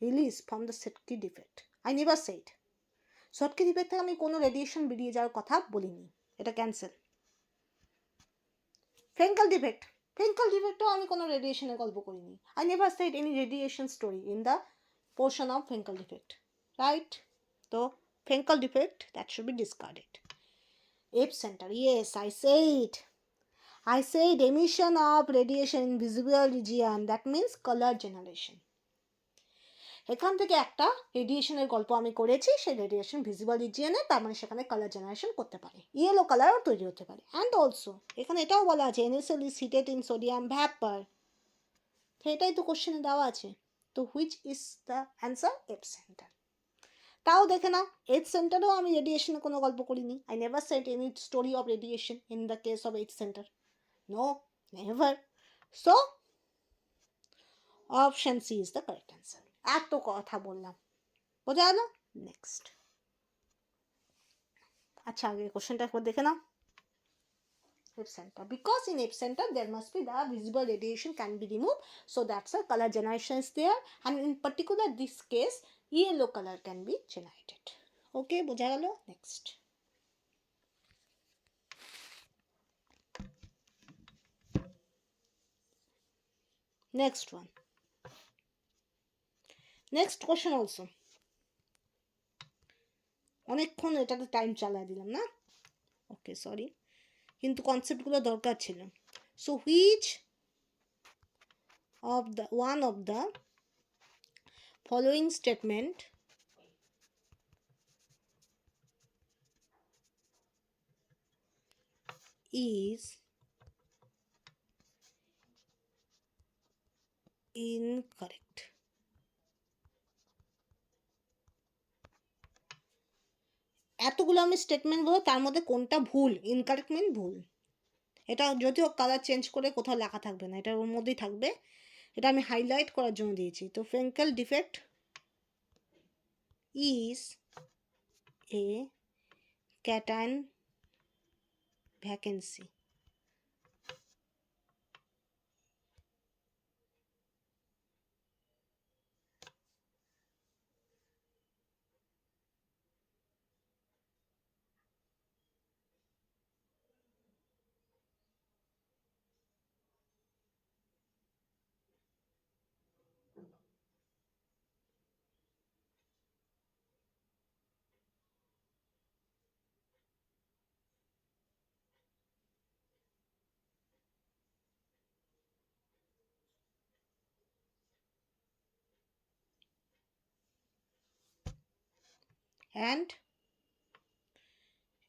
release from the Schottky defect, I never said. Schottky defect থেকে আমি কোনো রেডিয়েশন বেরিয়ে যাওয়ার কথা বলিনি, এটা ক্যান্সেল। Frenkel defect, Frenkel defectও আমি কোনো রেডিয়েশনের গল্প করিনি, I never said any radiation story in the portion of Frenkel defect, right? So Frenkel defect, that should be discarded. Wave center, yes, I said emission of radiation in visible region, that means color generation. এখান থেকে একটা রেডিয়েশনের গল্প আমি করেছি, সেই radiation visible রিজিয়নে, তার মানে সেখানে কালার জেনারেশন করতে পারে, ইয়েলো কালারও তৈরি হতে পারে। অ্যান্ড অলসো এখানে এটাও বলা আছে NaCl is heated in sodium vapour, তো এটাই তো কোশ্চেনে দেওয়া আছে। তো which is the answer? F centre. তাও দেখে নাও, এইচ সেন্টারেও আমি রেডিয়েশনের কোনো গল্প করিনি। I never said any story of radiation in the case of H centre, no, never. So option C is the correct answer. এত কথা বললাম, বোঝা গেল? নেক্সট, আচ্ছা আগে কোশ্চেনটা একবার দেখে নাও। Epicenter, because in epicenter there must be the visible radiation can be removed, so that's a color generation is there, and in particular this case yellow color can be generated. Okay, বোঝা গেল? Next, next one, next question also অনেকক্ষণ এটাতে time চালিয়ে দিলাম না? ওকে sorry, কিন্তু কনসেপ্টগুলো দরকার ছিল। So which of the one of the following statement is incorrect? এতগুলো আমি স্টেটমেন্ট বলবো, তার মধ্যে কোনটা ভুল, ইনকারেক্ট মিন ভুল। এটা যদিও কালার চেঞ্জ করে কোথাও লেখা থাকবে না, এটা ওর মধ্যেই থাকবে, এটা আমি হাইলাইট করার জন্য দিয়েছি। তো Frenkel defect is a cation vacancy. and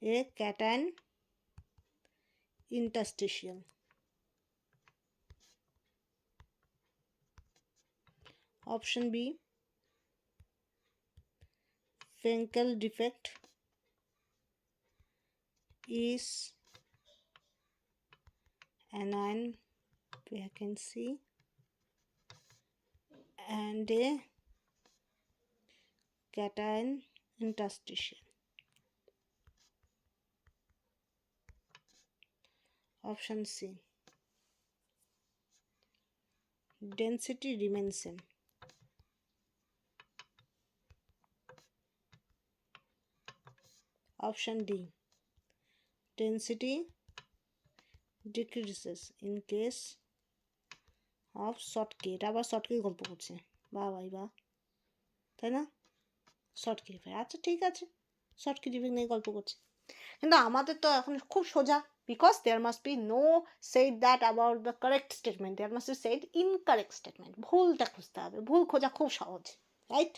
a cation interstitial. Option B, Frenkel defect is anion vacancy and a cation interstitial. Option C, density remains same. Option D, density decreases in case of Schottky. এটা আবার Schottky গল্প করছে, বাহ ভাই বাহ, তাই না? Schottky defect, আচ্ছা ঠিক আছে, Schottky ডিফেক্ট নিয়ে গল্প করছে, কিন্তু আমাদের তো এখন খুব সোজা, because there must be no said that about the correct statement, there must be said incorrect statement. ভুলটা খুঁজতে হবে, ভুল খোঁজা খুব সহজ, রাইট,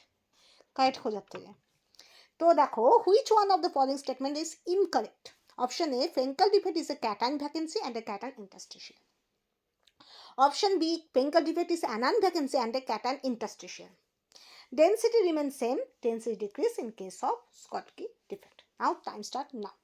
কারেক্ট খোঁজার থেকে। তো দেখো, which one of the following statement is incorrect? Option A, Frenkel defect is a cation vacancy and a cation interstitial. Option B, Frenkel defect is anion vacancy and a cation interstitial. Density remains same, density decrease in case of Schottky defect. Now time start now.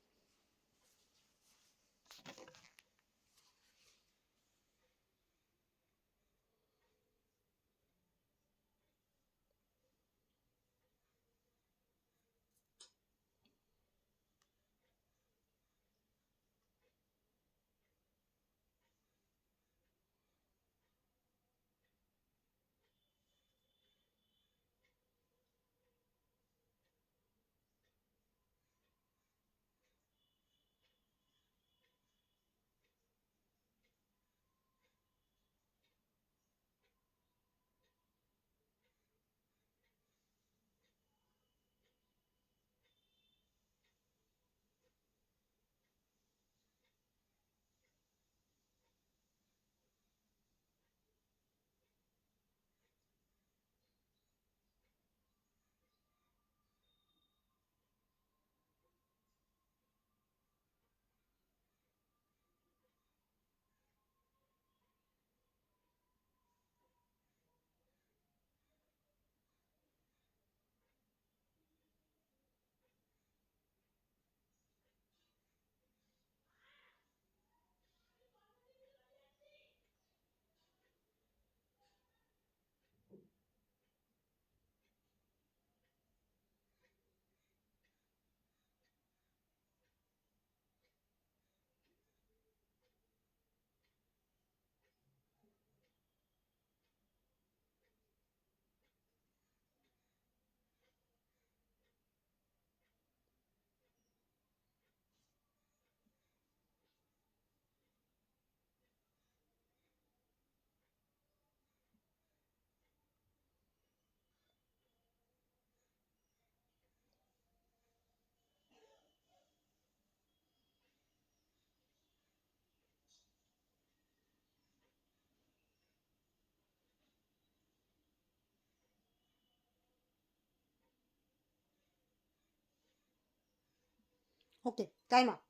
Okay, time up.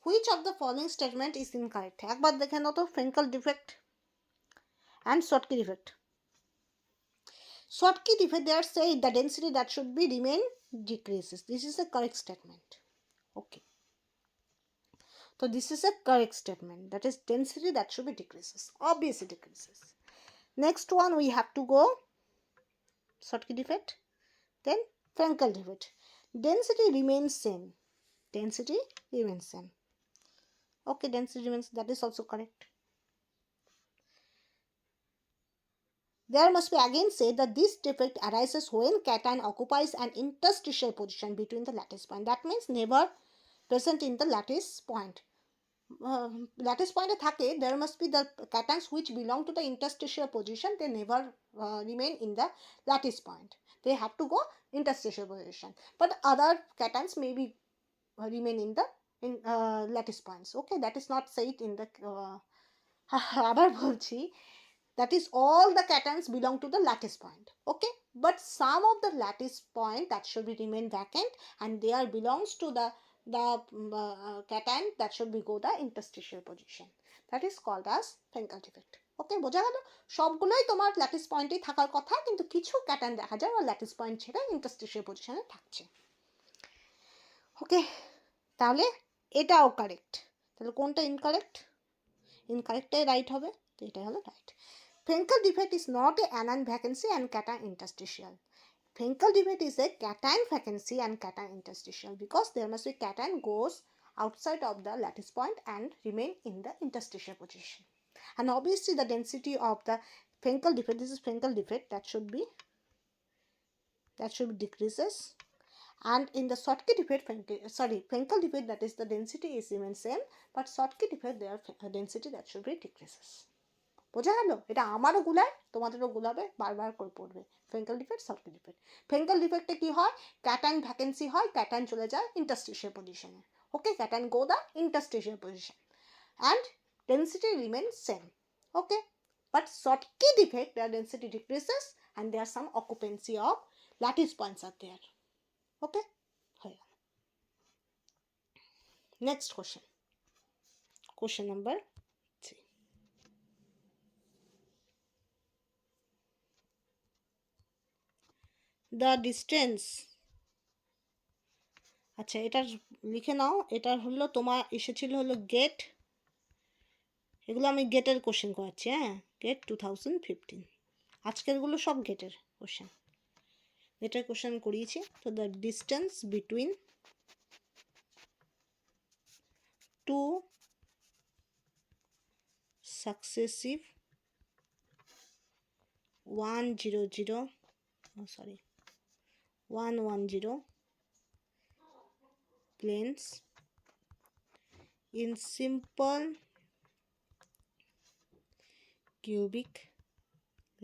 Which of the following statement is incorrect? একবার দেখে নাও তো, Frenkel defect and Schottky defect. Schottky defect, they are saying the density that should be remain decreases. This is a correct statement. Okay. So this is a correct statement. That is density that should be decreases. Obviously decreases. Next one we have to go Schottky defect. Then Frenkel defect. Density remains same. Density remains same. Okay, density remains, that is also correct. There must be again said that this defect arises when cation occupies an interstitial position between the lattice point. That means never present in the lattice point. Lattice point থাকে, there must be the cations which belong to the interstitial position, they never remain in the lattice point. They have to go interstitial position. But other cations may be remain in the lattice points. Okay, that is not said in the আবার বলছি, that is all the cations belong to the lattice point. Okay, but some of the lattice point that should be remain vacant and they are belongs to the cation that should be go the interstitial position. That is called as Frenkel defect. Okay, বোঝা গেল? সবগুলোই তোমার lattice পয়েন্টেই থাকার কথা, কিন্তু কিছু ক্যাটার্ন দেখা যায় আর ল্যাটিস পয়েন্ট ছেড়ে ইন্টারস্টিশিয়াল পজিশনে থাকছে। ওকে, তাহলে এটাও কারেক্ট। তাহলে কোনটা ইনকারেক্ট? ইনকারেক্টটাই রাইট হবে, তো এটা হলো right. Frenkel defect is not a anion vacancy and cation interstitial. Frenkel defect is a cation vacancy and cation interstitial because there must be cation goes outside of the lattice point and remain in the interstitial position. And obviously the density of the Frenkel defect, this is Frenkel defect, that should be decreases. And in the Schottky defect, Frenkel defect, that is the density is remain same, but Schottky defect, their density that should be decreases. বোঝা গেল? এটা আমারও গুলায়, তোমাদেরও গুলাবে, বারবার করে পড়বে। Frenkel defect, Schottky defect. Frenkel defect কি হয়? ক্যাটায়ন ভ্যাকেন্সি হয়, ক্যাটায়ন চলে যায় ইন্টারস্টিশিয়াল পজিশনে। Okay, cation go the interstitial position and density remains same. Okay, but Schottky defect, their density decreases and there are some occupancy of lattice points are there. Okay, next question. Question number 3. The distance, আচ্ছা এটা লিখে নাও, এটা হলো তোমার এসেছিল হলো gate, এগুলো আমি গেটের কোশ্চেন করাচ্ছি, হ্যাঁ, গেট 2015, আজকেরগুলো সব গেটের কোশ্চেন, গেটের কোশ্চেন করিয়েছি। তো the distance between two successive 110 planes in simple cubic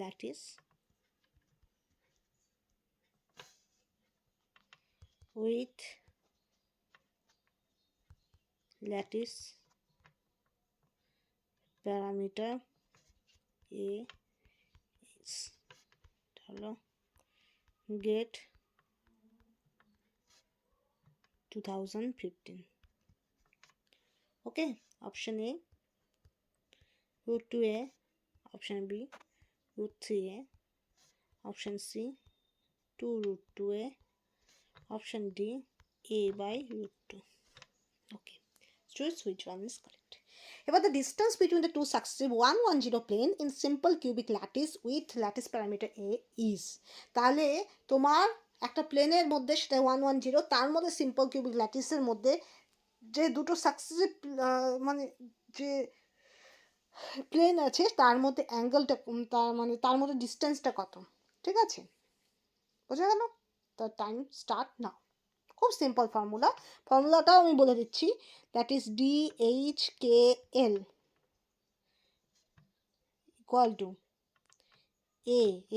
lattice with lattice parameter A is হলো gate 2015. Okay, option A root 2A, option B root 3A, option C 2 root 2A, option D A by root 2. Okay, choose which one is correct. About the distance between the two successive 110 plane in simple cubic lattice with lattice parameter A is, তাহলে তোমার একটা প্লেনের মধ্যে সেটা 110, তার মধ্যে simple cubic ল্যাটিসের মধ্যে যে দুটো সাকসেসিভ মানে যে প্লেন আছে তার মধ্যে অ্যাঙ্গেলটা, তার মানে তার মধ্যে ডিস্টেন্সটা কত, ঠিক আছে? বোঝা গেল? The time start now. খুব সিম্পল ফর্মুলাটাও আমি বলে দিচ্ছি, that is DHKL equal to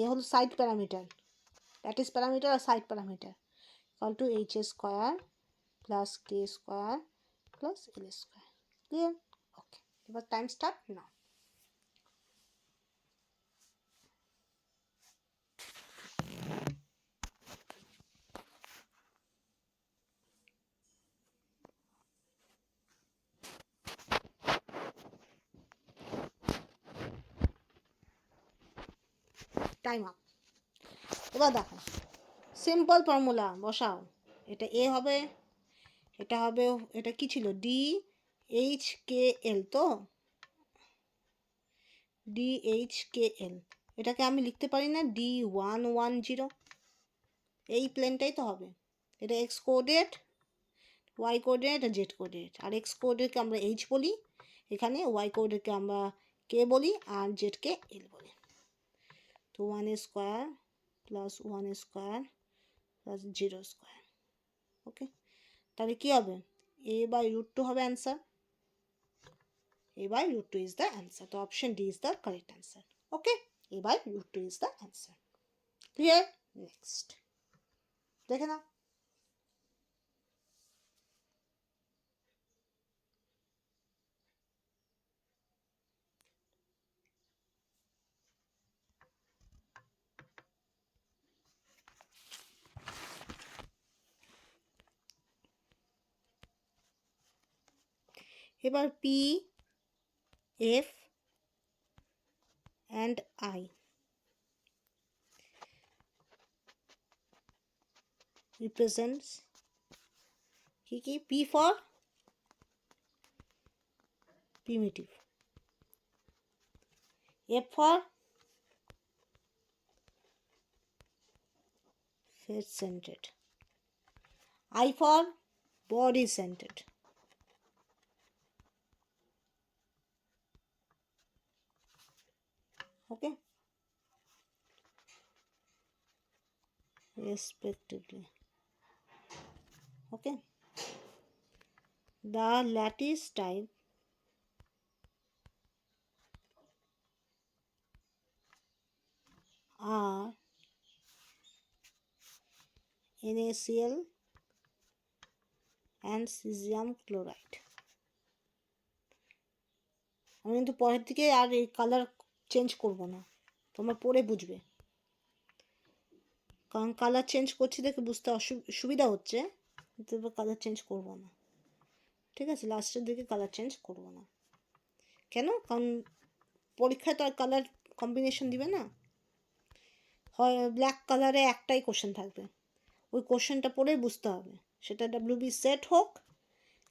a হলো সাইড প্যারামিটার, ল্যাটিস প্যারামিটার আর side parameter, equal to HA square plus K square plus L square. Clear? Okay, এবার time start now. Time up. এবার দেখো সিম্পল ফর্মুলা বসাও, এটা এ হবে, এটা হবে, এটা কি ছিল DHKL, তো DHKL, এটাকে আমি লিখতে পারি না D110, এই প্লেনটাই তো হবে। এটা এক্স কোঅর্ডিনেট, ওয়াই কোঅর্ডিনেট আর জেড কোঅর্ডিনেট, আর এক্স কোঅর্ডিনেটকে আমরা এইচ বলি, এখানে ওয়াই কোঅর্ডিনেটকে আমরা কে বলি, আর জেডকে এল বলি। তো 1 square plus 1 square plus 0 square, okay. তাহলে কী হবে, a/√2 হবে answer, a/√2 is the answer. তো option D is the correct answer. Okay, a/√2 is the answer. Clear? Next দেখে নাও। এবার P, F and I represents কি P for primitive, F for face centered, I for body centered. Okay, respectively. Okay, the lattice type are NaCl and cesium chloride. আমি কিন্তু পরের দিকে আর এই colour change করব না, তোমরা পরে বুঝবে, কারণ কালার চেঞ্জ করছি দেখে বুঝতে সুবিধা হচ্ছে, কিন্তু এবার কালার চেঞ্জ করব না, ঠিক আছে? লাস্টের দিকে কালার চেঞ্জ করব না, কেন? কারণ পরীক্ষায় তো আর কালার কম্বিনেশন দিবে না, হয় ব্ল্যাক কালারে একটাই কোশ্চেন থাকবে, ওই কোশ্চেনটা পড়েই বুঝতে হবে, সেটা WBSET হোক,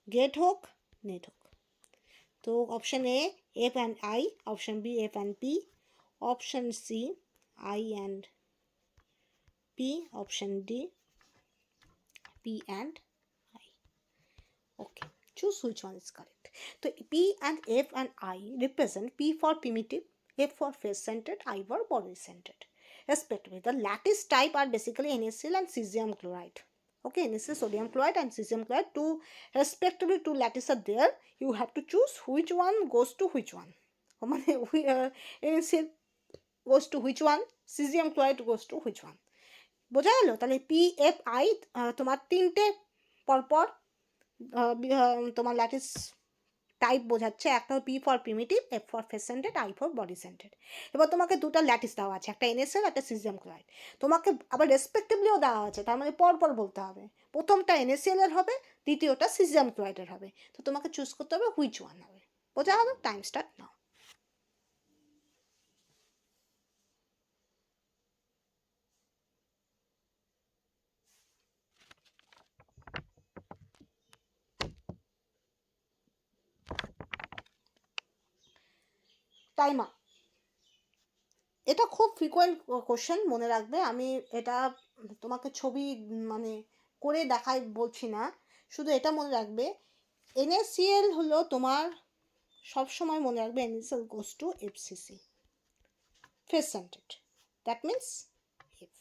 গেট হোক, নেট হোক। তো option A F and I, option B F and P, option C I and P, option D P and I. Okay, choose which one is correct. So P and F and I represent P for primitive, F for face centered, I for body centered. Respectively, the lattice type are basically NaCl and cesium chloride. Okay, NaCl, sodium chloride and cesium chloride, two respectively two lattice are there. You have to choose which one goes to which one. NaCl goes to which one, cesium chloride goes to which one. বোঝা গেল? তাহলে PFI তোমার তিনটে পরপর তোমার lattice type বোঝাচ্ছে, একটা P for primitive, F for face scented, I for body scented. এবার তোমাকে দুটো ল্যাটিস দেওয়া আছে, একটা NaCl, একটা সিজিয়াম ক্লোরাইড, তোমাকে আবার রেসপেক্টিভলিও দেওয়া আছে, তার মানে পরপর বলতে হবে, প্রথমটা NaCl এর হবে, দ্বিতীয়টা সিজিয়াম ক্লোরাইডের হবে, তো তোমাকে চুজ করতে হবে হুইচ ওয়ান হবে। বোঝা গেল? Time start now. Time up. এটা খুব ফ্রিকোয়েন্ট কোশ্চেন, মনে রাখবে, আমি এটা তোমাকে ছবি মানে করে দেখাই বলছি না, শুধু এটা মনে রাখবে, NaCl হলো তোমার সবসময় মনে রাখবে NaCl goes to FCC, face centered, that means F,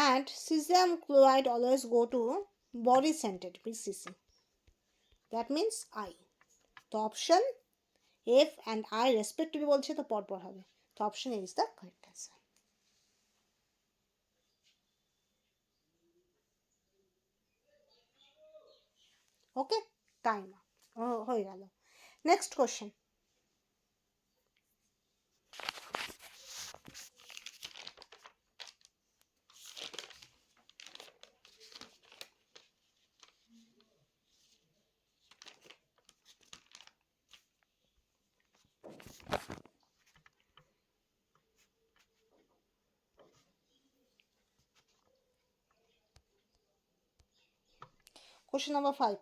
and cesium chloride always go to body centered, BCC, that means I. তো option F and I respectively বলছে, তো পরপর হবে, তো option A is the correct answer. Okay, time হয়ে গেল। Next question. Question number 5.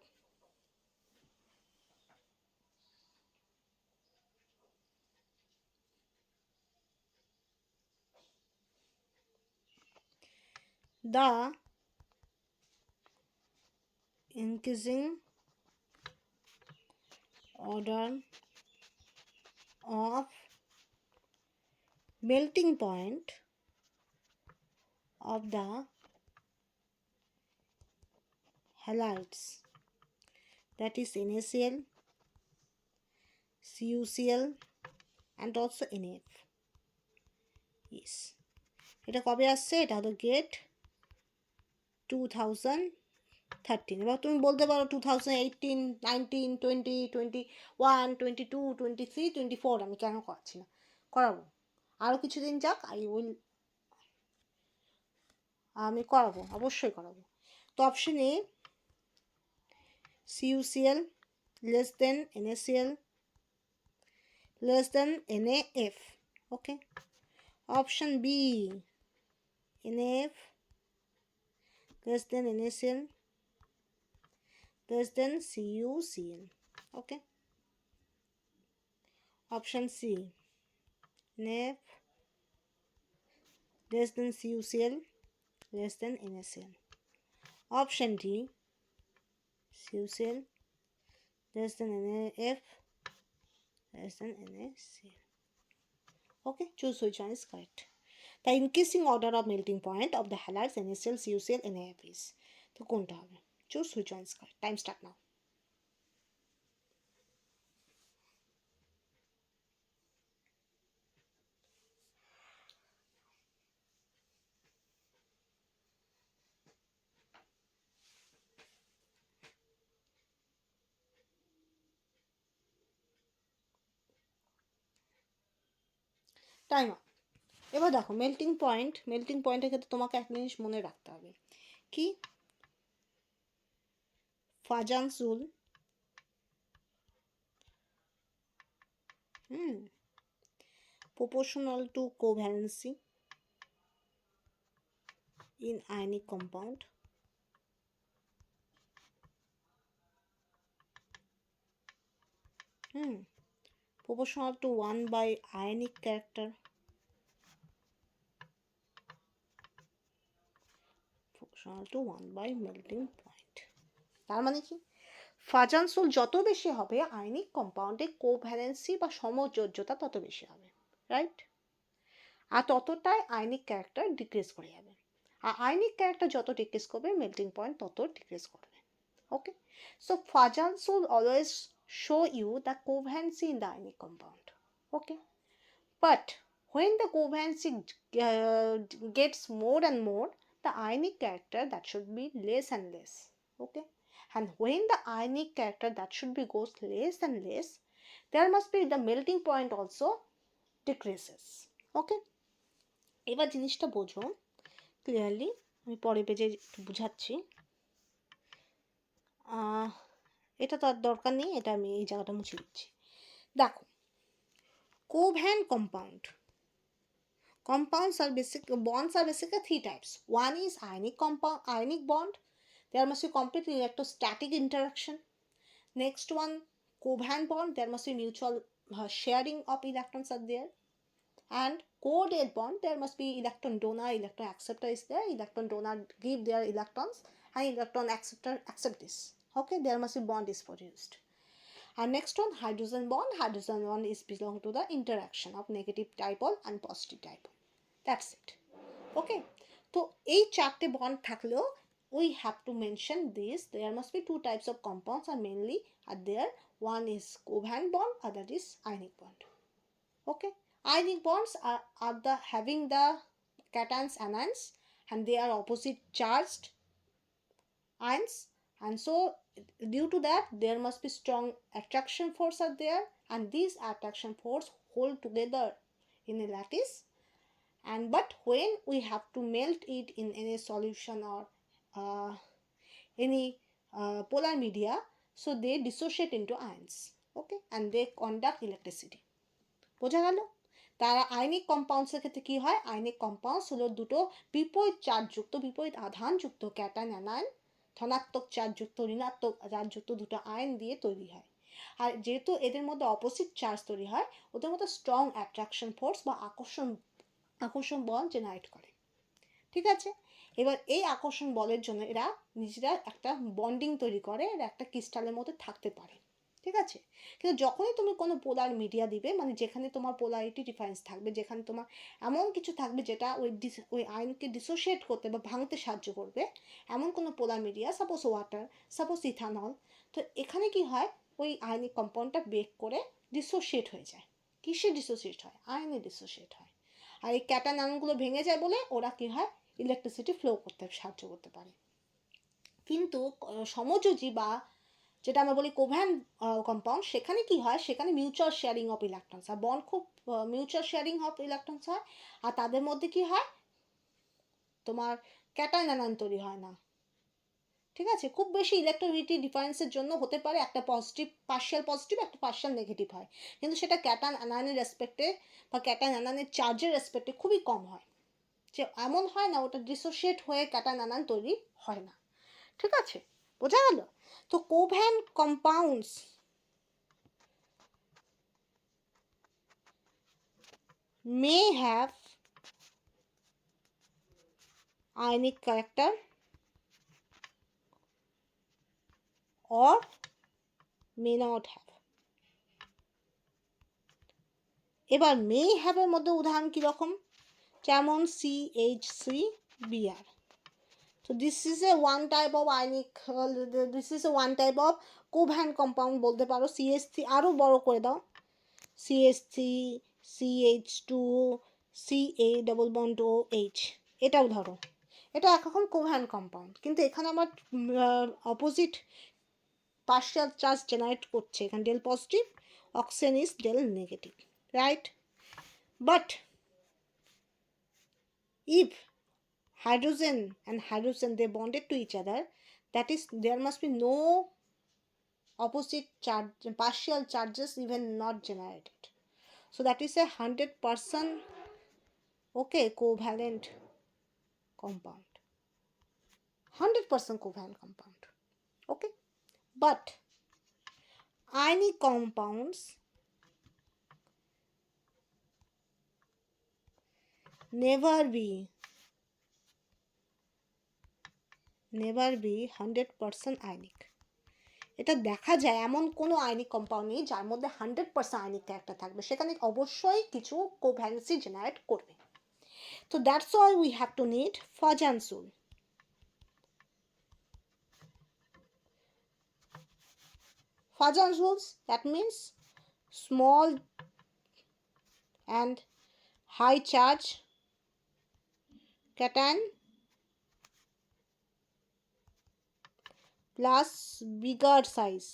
The increasing order of melting point of the halides, that is NaCl, CuCl and also NF. Yes, এটা কবে আসছে? এটা হলো গেট 2013। এবার তুমি বলতে পারো 2018, 19, 20, 21, 22, 23, 24 আমি কেন করাচ্ছি না, করাবো। আরও কিছুদিন যাক, আমি করাবো, অবশ্যই করাবো। তো option A CuCl less than NaCl less than NaF. Okay. Option B NaF less than NaCl less than CuCl. Okay. Option C NaF less than CuCl less than NaCl. Option D CuCl less than NaF less than NaCl. Okay, choose which one is correct. The increasing order of melting point of the halides NaCl, CuCl, NaF is. তো কোনটা হবে? Choose which one is correct. Time start now. Time up. এবার দেখো melting পয়েন্টের ক্ষেত্রে তোমাকে একটা জিনিস মনে রাখতে হবে, কি ফাজানসুল proportional to covalency in ionic compound proportional to 1 by ionic character proportional to 1 by melting point। তার মানে কি ফাজানসুল যত বেশি হবে আয়নিক কম্পাউন্ডে কোভ্যালেন্সি বা সমযোজ্যতা তত বেশি হবে, রাইট? আর ততটাই আয়নিক ক্যারেক্টার ডিক্রিজ করে যাবে, আর আয়নিক ক্যারেক্টার যত ডিক্রিজ করবে মেল্টিং পয়েন্ট তত ডিক্রিজ করবে। Okay, so Fajans rule always show you the covalency in the ionic compound. Okay, but when the covalency gets more and more, the ionic character that should be less and less. Okay, and when the ionic character that should be goes less and less, there must be the melting point also decreases. Okay, এবার জিনিসটা বোঝো clearly, আমি পরে পেজে একটু বুঝাচ্ছি। এটা তো আর দরকার নেই, এটা আমি এই জায়গাটা মুছে দিচ্ছি। দেখো covalent compounds are bonds are basically 3 types. One is ionic bond. There must be complete electrostatic interaction. Next one, covalent bond. There must be mutual sharing of electrons are there. And coordinate bond, there must be electron donor, electron acceptor is there. Electron donor give their electrons and electron acceptor accept this. Okay, there must be bond is produced. And next one, hydrogen bond is belong to the interaction of negative dipole and positive dipole. That's it. Okay, তো এই চারটে bond থাকলেও we have to mention this. There must be 2 types of compounds are mainly are there. One is covalent bond, other is ionic bond. Okay, ionic bonds are the having the cations anions and they are opposite charged ions, and so due to that there must be strong attraction force are there, and these attraction force hold together in a lattice. And but when we have to melt it in any solution or any polar media, so they dissociate into ions. Okay, and they conduct electricity. বোঝা গেল? তারা ionic কম্পাউন্ডসের ক্ষেত্রে কি হয়, ionic compounds হলো দুটো বিপরীত charge যুক্ত বিপরীত আধান যুক্ত ক্যাটায়ন অ্যানায়ন ধনাত্মক চার্জযুক্ত ঋণাত্মক চার্জযুক্ত দুটো আয়ন দিয়ে তৈরি হয়। আর যেহেতু এদের মধ্যে অপোজিট চার্জ তৈরি হয়, ওদের মধ্যে স্ট্রং অ্যাট্রাকশন ফোর্স বা আকর্ষণ বল জেনারেট করে। ঠিক আছে, এবার এই আকর্ষণ বলের জন্য এরা নিজেরা একটা বন্ডিং তৈরি করে, এরা একটা ক্রিস্টালের মধ্যে থাকতে পারে। ঠিক আছে, কিন্তু যখনই তুমি কোনো পোলার মিডিয়া দিবে, মানে যেখানে তোমার পোলারিটি ডিফারেন্স থাকবে, যেখানে তোমার এমন কিছু থাকবে যেটা ওই আয়নকে ডিসোসিয়েট করতে বা ভাঙতে সাহায্য করবে, এমন কোনো polar media, suppose water, suppose ethanol, তো এখানে কি হয়, ওই আয়নিক কম্পাউন্ডটা ব্রেক করে ডিসোসিয়েট হয়ে যায়। কিসে ডিসোসিয়েট হয়? আয়নে ডিসোসিয়েট হয়। আর এই ক্যাটায়ন আয়নগুলো ভেঙে যায় বলে ওরা কি হয়, ইলেকট্রিসিটি ফ্লো করতে সাহায্য করতে পারে। কিন্তু সমযোজী বা যেটা আমরা বলি কোভ্যালেন্ট কম্পাউন্ড, সেখানে কি হয়, সেখানে মিউচুয়াল শেয়ারিং অফ ইলেকট্রনস আর বন্ড খুব মিউচুয়াল শেয়ারিং অফ ইলেকট্রনস হয়, আর তাদের মধ্যে কি হয়, তোমার ক্যাটায়ন আয়ন তৈরি হয় না। ঠিক আছে, খুব বেশি ইলেকট্রোনেগেটিভিটি ডিফারেন্সের জন্য হতে পারে একটা পজিটিভ পার্শিয়াল পজিটিভ, একটা পার্শিয়াল নেগেটিভ হয়, কিন্তু সেটা ক্যাটায়ন আয়নের রেসপেক্টে বা ক্যাটায়ন আয়নের চার্জের রেসপেক্টে খুবই কম হয়, যে এমন হয় না ওটা ডিসোসিয়েট হয়ে ক্যাটায়ন আয়ন তৈরি হয় না। ঠিক আছে, বোঝা গেল? তো covalent compounds may have ionic character or may not have. এবার may have এর মধ্যে উদাহরণ কি রকম, যেমন CH3Br. So this is a one type of ionic, this is a one type of covalent compound বলতে পারো। CH3 আরো বড় করে দাও, CH3 CH2 CA double bond OH, এটাও ধরো, এটা একরকম কোভ্যালেন্ট কম্পাউন্ড, কিন্তু এখানে আমার অপোজিট পার্শিয়াল চার্জ জেনারেট করছে, এখানে del positive, oxygen is del negative, right? But if hydrogen and hydrogen they bonded to each other, that is there must be no opposite charge, partial charges even not generated, so that is a 100% okay covalent compound, 100% covalent compound. Okay, but ionic compounds never be 100% ionic. এটা দেখা যায় এমন কোনো ionic compound নেই যার মধ্যে 100% ionic character থাকবে, সেখানে অবশ্যই কিছু কোভ্যালেন্সি জেনারেট করবে। তো that's why we have to need Fajans rule. Fajans rules, that means small and high charge cation plus bigger size,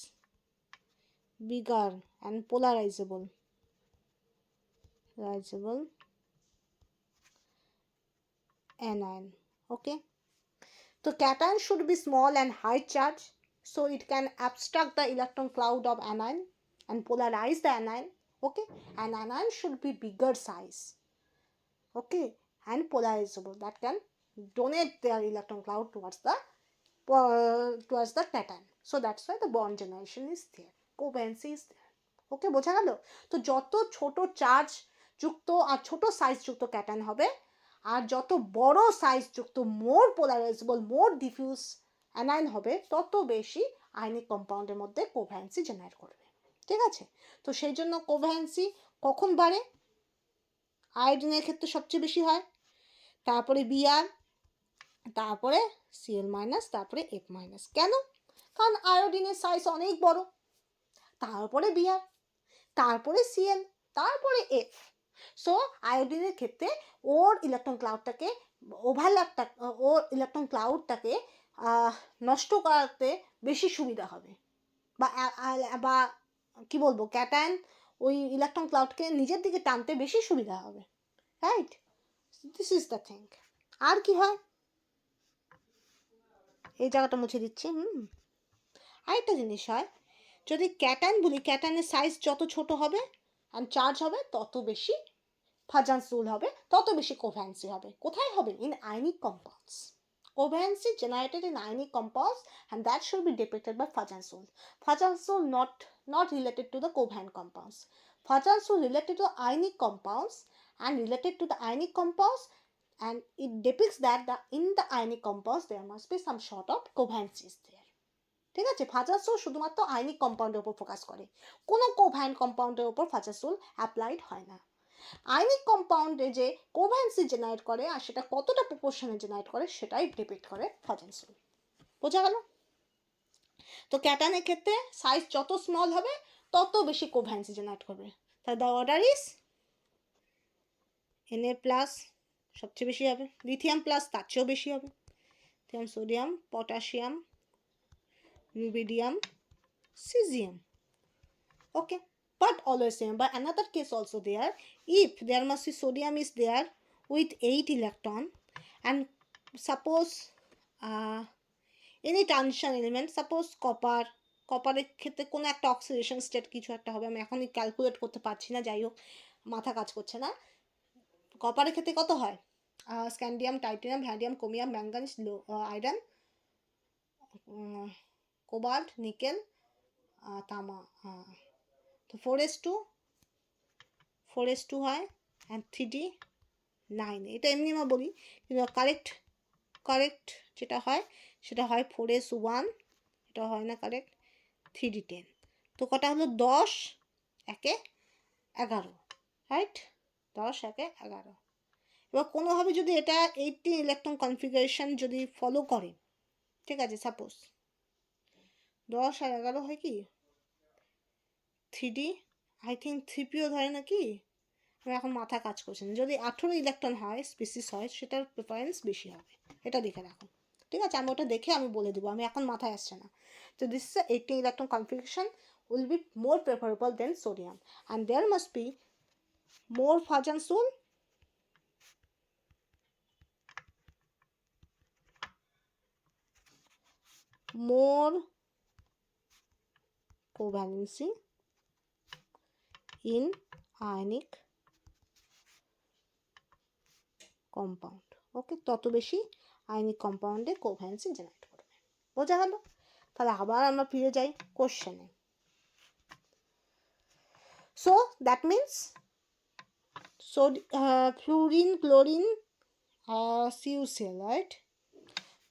bigger and polarizable anion. Okay, so cation should be small and high charge, so it can abstract the electron cloud of anion and polarize the anion. Okay, and anion should be bigger size, okay, and polarizable, that can donate their electron cloud towards the cation. So that's why the bond generation is there, covalency is there. ওকে, বোঝা গেল? তো যত ছোট charge যুক্ত আর ছোট size যুক্ত cation হবে, আর যত বড় সাইজ যুক্ত মোর পোলারাইজেবল মোর ডিফিউজ অ্যানায়ন হবে, তত বেশি আয়নিক কম্পাউন্ডের মধ্যে কোভ্যালেন্সি জেনারেট করবে। ঠিক আছে, তো সেই জন্য কোভ্যালেন্সি কখন বাড়ে? আয়োডিনের ক্ষেত্রে সবচেয়ে বেশি হয়, তারপরে Br, তারপরে Cl মাইনাস, তারপরে F মাইনাস। কেন? কারণ আয়োডিনের সাইজ অনেক বড়, তারপরে Br, তারপরে Cl, তারপরে F। সো আয়োডিনের ক্ষেত্রে ওর ইলেকট্রন ক্লাউডটাকে ওর ইলেকট্রন ক্লাউডটাকে নষ্ট করাতে বেশি সুবিধা হবে, বা কি বলবো, ক্যাটায়ন ওই ইলেকট্রন ক্লাউডকে নিজের দিকে টানতে বেশি সুবিধা হবে, right? This is the thing. আর কি হয়, এই জায়গাটা মুছে দিচ্ছি। আরেকটা জিনিস হয়, যদি ক্যাটায়ন বলি, ক্যাটায়নের সাইজ যত ছোট হবে আর চার্জ হবে তত বেশি ফাজান্স রুল হবে, তত বেশি কোভ্যালেন্সি হবে। কোথায় হবে? In ionic compounds. Covalency generated in ionic compounds, and that should be depicted by Fajan-Sool. Fajan-Sool not related to the covalent compounds. Fajan-Sool related to ionic compounds and related to the ionic compounds, and it depicts that in the ionic compounds there must be some sort of covalencies there. ঠিক আছে, Fajan-Sool শুধুমাত্র ionic কম্পাউন্ডের উপর focus করে, কোনো covalent কম্পাউন্ডের উপর Fajan-Sool applied হয় না। Ionic কম্পাউন্ডে যে কোভ্যালেন্সি জেনারেট করে আর সেটা কতটা প্রপোর্শনে জেনারেট করে সেটাই ডিপিক্ট করে Fajan-Sool। বোঝা গেল? তো ক্যাটায়নের ক্ষেত্রে সাইজ যত স্মল হবে তত বেশি কোভ্যালেন্সি জেনারেট করবে। তাহলে the order is Na plus সবচেয়ে বেশি হবে, লিথিয়াম প্লাস তার চেয়েও বেশি হবে, sodium, potassium, rubidium, cesium. Okay, but always remember another case also there. If there must be sodium is there with 8 electron, and suppose any transition element, suppose copper, কপারের ক্ষেত্রে কোনো একটা অক্সিডেশন স্টেট কিছু একটা হবে, আমি এখনই ক্যালকুলেট করতে পারছি না, যাই হোক মাথা কাজ করছে না। কপারের ক্ষেত্রে কত হয়? Scandium, titanium, vanadium, chromium, manganese, iron, cobalt, nickel, তামা, তো 4s2 হয় অ্যান্ড 3d9। এটা এমনি আমরা বলি, কিন্তু কারেক্ট যেটা হয় সেটা হয় 4s1, এটা হয় না কারেক্ট, 3d10। তো কটা হলো? 10 একে 11, রাইট? 10 একে 11। এবার কোনোভাবে যদি এটা 18 ইলেকট্রন কনফিগারেশন যদি ফলো করে, ঠিক আছে, সাপোজ 10 আর 11 হয় কি 3d, আই থিঙ্ক 3pও ধরে নাকি, আমি এখন মাথা কাজ করছে না। যদি 18 ইলেকট্রন হয়, স্পিসিস হয়, সেটার প্রেফারেন্স বেশি হবে, এটা দেখে রাখুন, ঠিক আছে? আমি ওটা দেখে আমি বলে দেবো, আমি এখন মাথায় আসছে না। তো this is 18 electron configuration will be more preferable than sodium, and there must be more Fajan-Sool, more covalency in ionic compound. ওকে, তত বেশি আয়নিক কম্পাউন্ডে কোভ্যালেন্সি জেনারেট করবে। বোঝা গেল? তাহলে আবার আমরা ফিরে যাই কোশ্চেনে। So that means fluorine, chlorine, CuCl, right?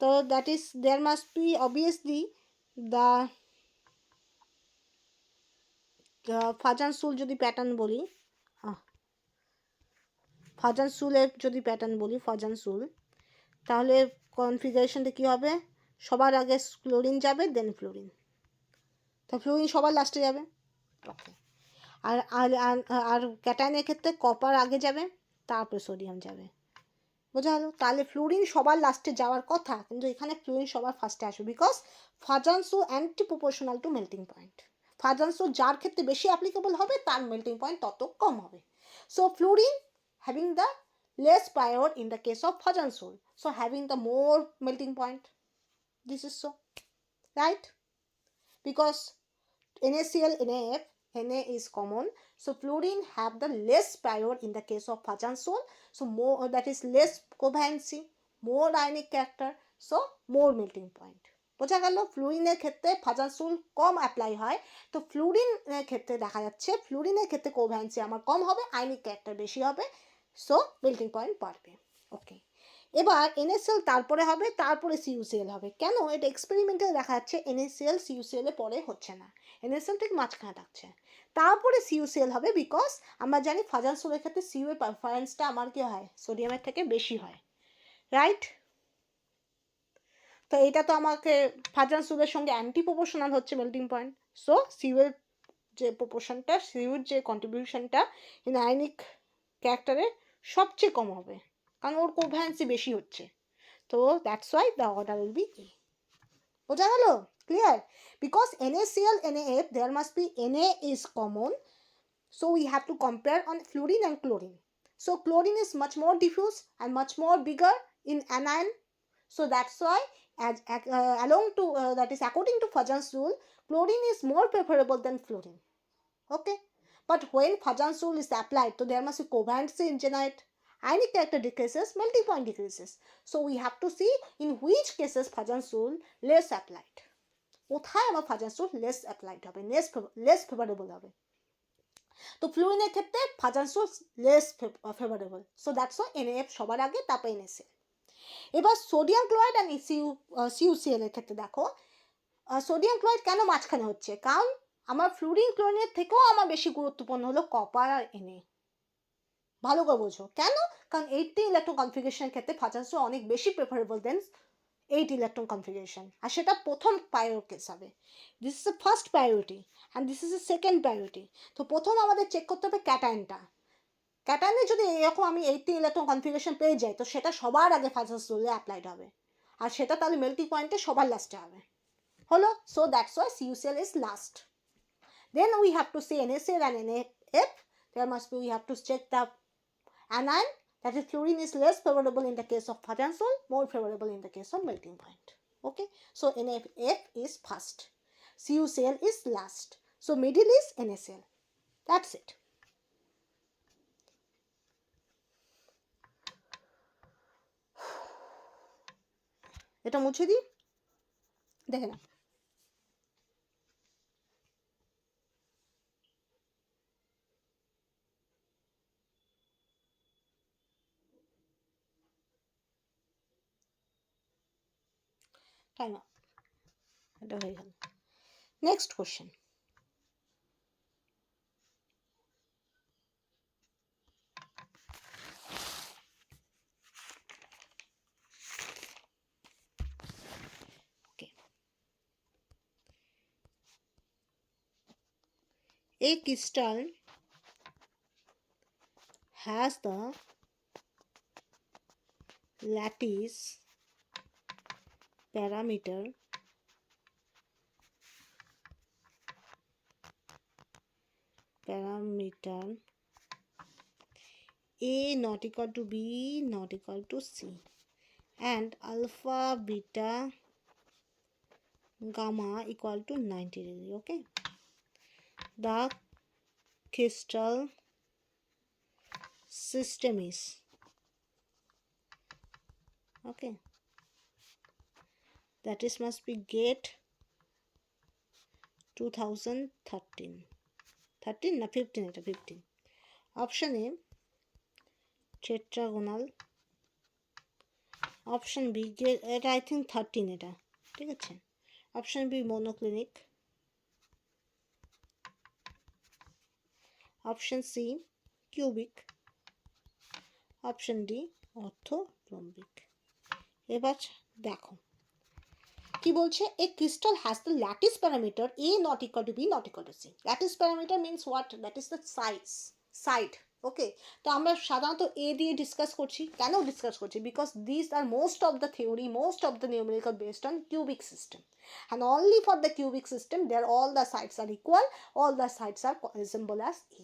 So that is, there must be obviously the Fajan-Sool যদি প্যাটার্ন বলি, Fajan-Sool-এর যদি প্যাটার্ন বলি, Fajan-Sool, তাহলে কনফিগারেশনটা কী হবে? সবার আগে ক্লোরিন যাবে, দেন ফ্লোরিন, তো ফ্লোরিন সবার লাস্টে যাবে। ওকে, আর আর ক্যাটায়নের ক্ষেত্রে কপার আগে যাবে, তারপরে সোডিয়াম যাবে। বোঝা গেল? তাহলে ফ্লোরিন সবার লাস্টে যাওয়ার কথা, কিন্তু এখানে ফ্লোরিন সবার ফার্স্টে আসবে, because Fajan-Sool anti proportional to melting point. Fajan-Sool যার ক্ষেত্রে বেশি অ্যাপ্লিকেবল হবে তার মেল্টিং পয়েন্ট তত কম হবে। So fluorine having the less prior in the case of Fajan-Sool, so having the more melting point. This is so, right? Because NaCl, NaF, Na is common, so fluorine have the less prior in the case of Fajan-Sool, so more, that is less covalency, more ionic character, so more melting point. বোঝা গেল? ফ্লুরিনের ক্ষেত্রে Fajan-Sool কম apply হয়, তো ফ্লুরিনের ক্ষেত্রে দেখা যাচ্ছে ফ্লুরিনের ক্ষেত্রে covalency আমার কম হবে, আয়নিক ক্যারেক্টার বেশি হবে, সো মেল্টিং পয়েন্ট বাড়বে। ওকে, এবার NaCl তারপরে হবে, তারপরে CuCl হবে। কেন? এটা এক্সপেরিমেন্টে দেখা যাচ্ছে NaCl CuCl এর পরে হচ্ছে না, NaCl ঠিক মাঝখানে থাকছে, তারপরে CuCl হবে, বিকজ আমরা জানি Fajan-Sool-এর ক্ষেত্রে Cu এর পারফরমেন্সটা আমার কি হয়, সোডিয়ামের থেকে বেশি হয়, রাইট? তো এটা তো আমাকে Fajan-Sool-এর সঙ্গে অ্যান্টি প্রপোর্শনাল হচ্ছে মেল্টিং পয়েন্ট, সো Cu এর যে প্রপোর্শনটা, Cu এর যে কন্ট্রিবিউশনটা ইন আয়নিক ক্যারেক্টারে সবচেয়ে কম হবে, কারণ ওর কোভ্যালেন্সি বেশি হচ্ছে। তো that's why the order will be A. বোঝা গেল? Clear? Because NaCl, NaF, there must be Na is common, so we have to compare on fluorine and chlorine. So chlorine is much more diffuse and much more bigger in anion, so that's why as along to that is according to Fajan-Sool, chlorine is more preferable than fluorine. Okay, but when Fajan-Sool is applied, so there must be covalency generate, Ionic character decreases, melting point decreases. So we have to see in which cases Fajans rule less applied. কোথায় আমার Fajans rule less applied হবে, less favorable হবে। তো ফ্লুরিনের ক্ষেত্রে Fajans rule less favorable. So that's why NaF সবার আগে, তারপর NaCl। এবার সোডিয়াম ক্লোরাইড আর CuCl এর ক্ষেত্রে দেখো, সোডিয়াম ক্লোরাইড কেন মাঝখানে হচ্ছে, কারণ আমার ফ্লুরিন ক্লোরিনের থেকেও আমার বেশি গুরুত্বপূর্ণ হলো কপার আর Na। ভালো করে বোঝো কেন, কারণ 80 ইলেকট্রন কনফিগারেশনের ক্ষেত্রে Fajans rule অনেক বেশি প্রেফারেবল দেন 8 ইলেকট্রন কনফিগারেশন, আর সেটা প্রথম প্রায়োরিটি কেস হবে। This is the first priority and this is the second priority. তো প্রথম আমাদের চেক করতে হবে ক্যাটায়নটা। ক্যাটায়নে যদি এরকম আমি 80 ইলেকট্রন কনফিগারেশন পেয়ে যাই, তো সেটা সবার আগে Fajans rule অ্যাপ্লাইড হবে, আর সেটা তাহলে মেল্টিং পয়েন্টে সবার লাস্টে হবে। হলো, so that's why CuCl is last. Then we have to see NaCl and NaF. There must be, we have to check the anion, that is fluorine is less favorable in the case of Fajans rule, more favorable in the case of melting point. Okay, so NaF is first, CuCl is last, so middle is NaCl. That's it. এটা মুছে দিই, দেখে না। Time up, এটা হয়ে গেল। Next question, a crystal has the lattice parameter A not equal to B not equal to C, and alpha beta gamma equal to 90 degree. Okay, the crystal system is, okay, that is must be gate 2013 না 15, এটা 15। Option A tetragonal, option B, এটা I think 13, এটা ঠিক আছে। Option B monoclinic, option C cubic, option D orthorhombic. এবার দেখো কি বলছে, a crystal has the lattice parameter A not equal to B not equal to C. Lattice parameter means what, that is the side. Okay, তো আমরা সাধারণত এ দিয়ে discuss করছি, কেন ডিসকাস করছি, because this are most of the theory, most of the numerical based on cubic system, and only for the cubic system there all the sides are equal, all the sides are resemble as a.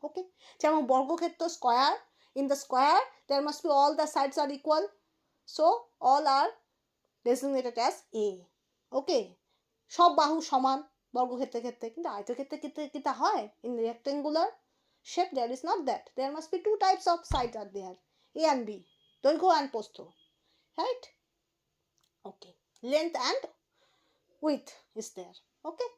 Okay, যেমন বর্গক্ষেত্র square, in the square there must be all the sides are equal, so all are designated as A. Okay, সব বাহু সমান বর্গক্ষেত্রের ক্ষেত্রে, কিন্তু আয়তক্ষেত্রের ক্ষেত্রে কি তা হয়? In rectangular shape there is not that, there must be two types of sides are there, A and B, দৈর্ঘ্য and প্রস্থ, right? Okay, length and width is there, okay,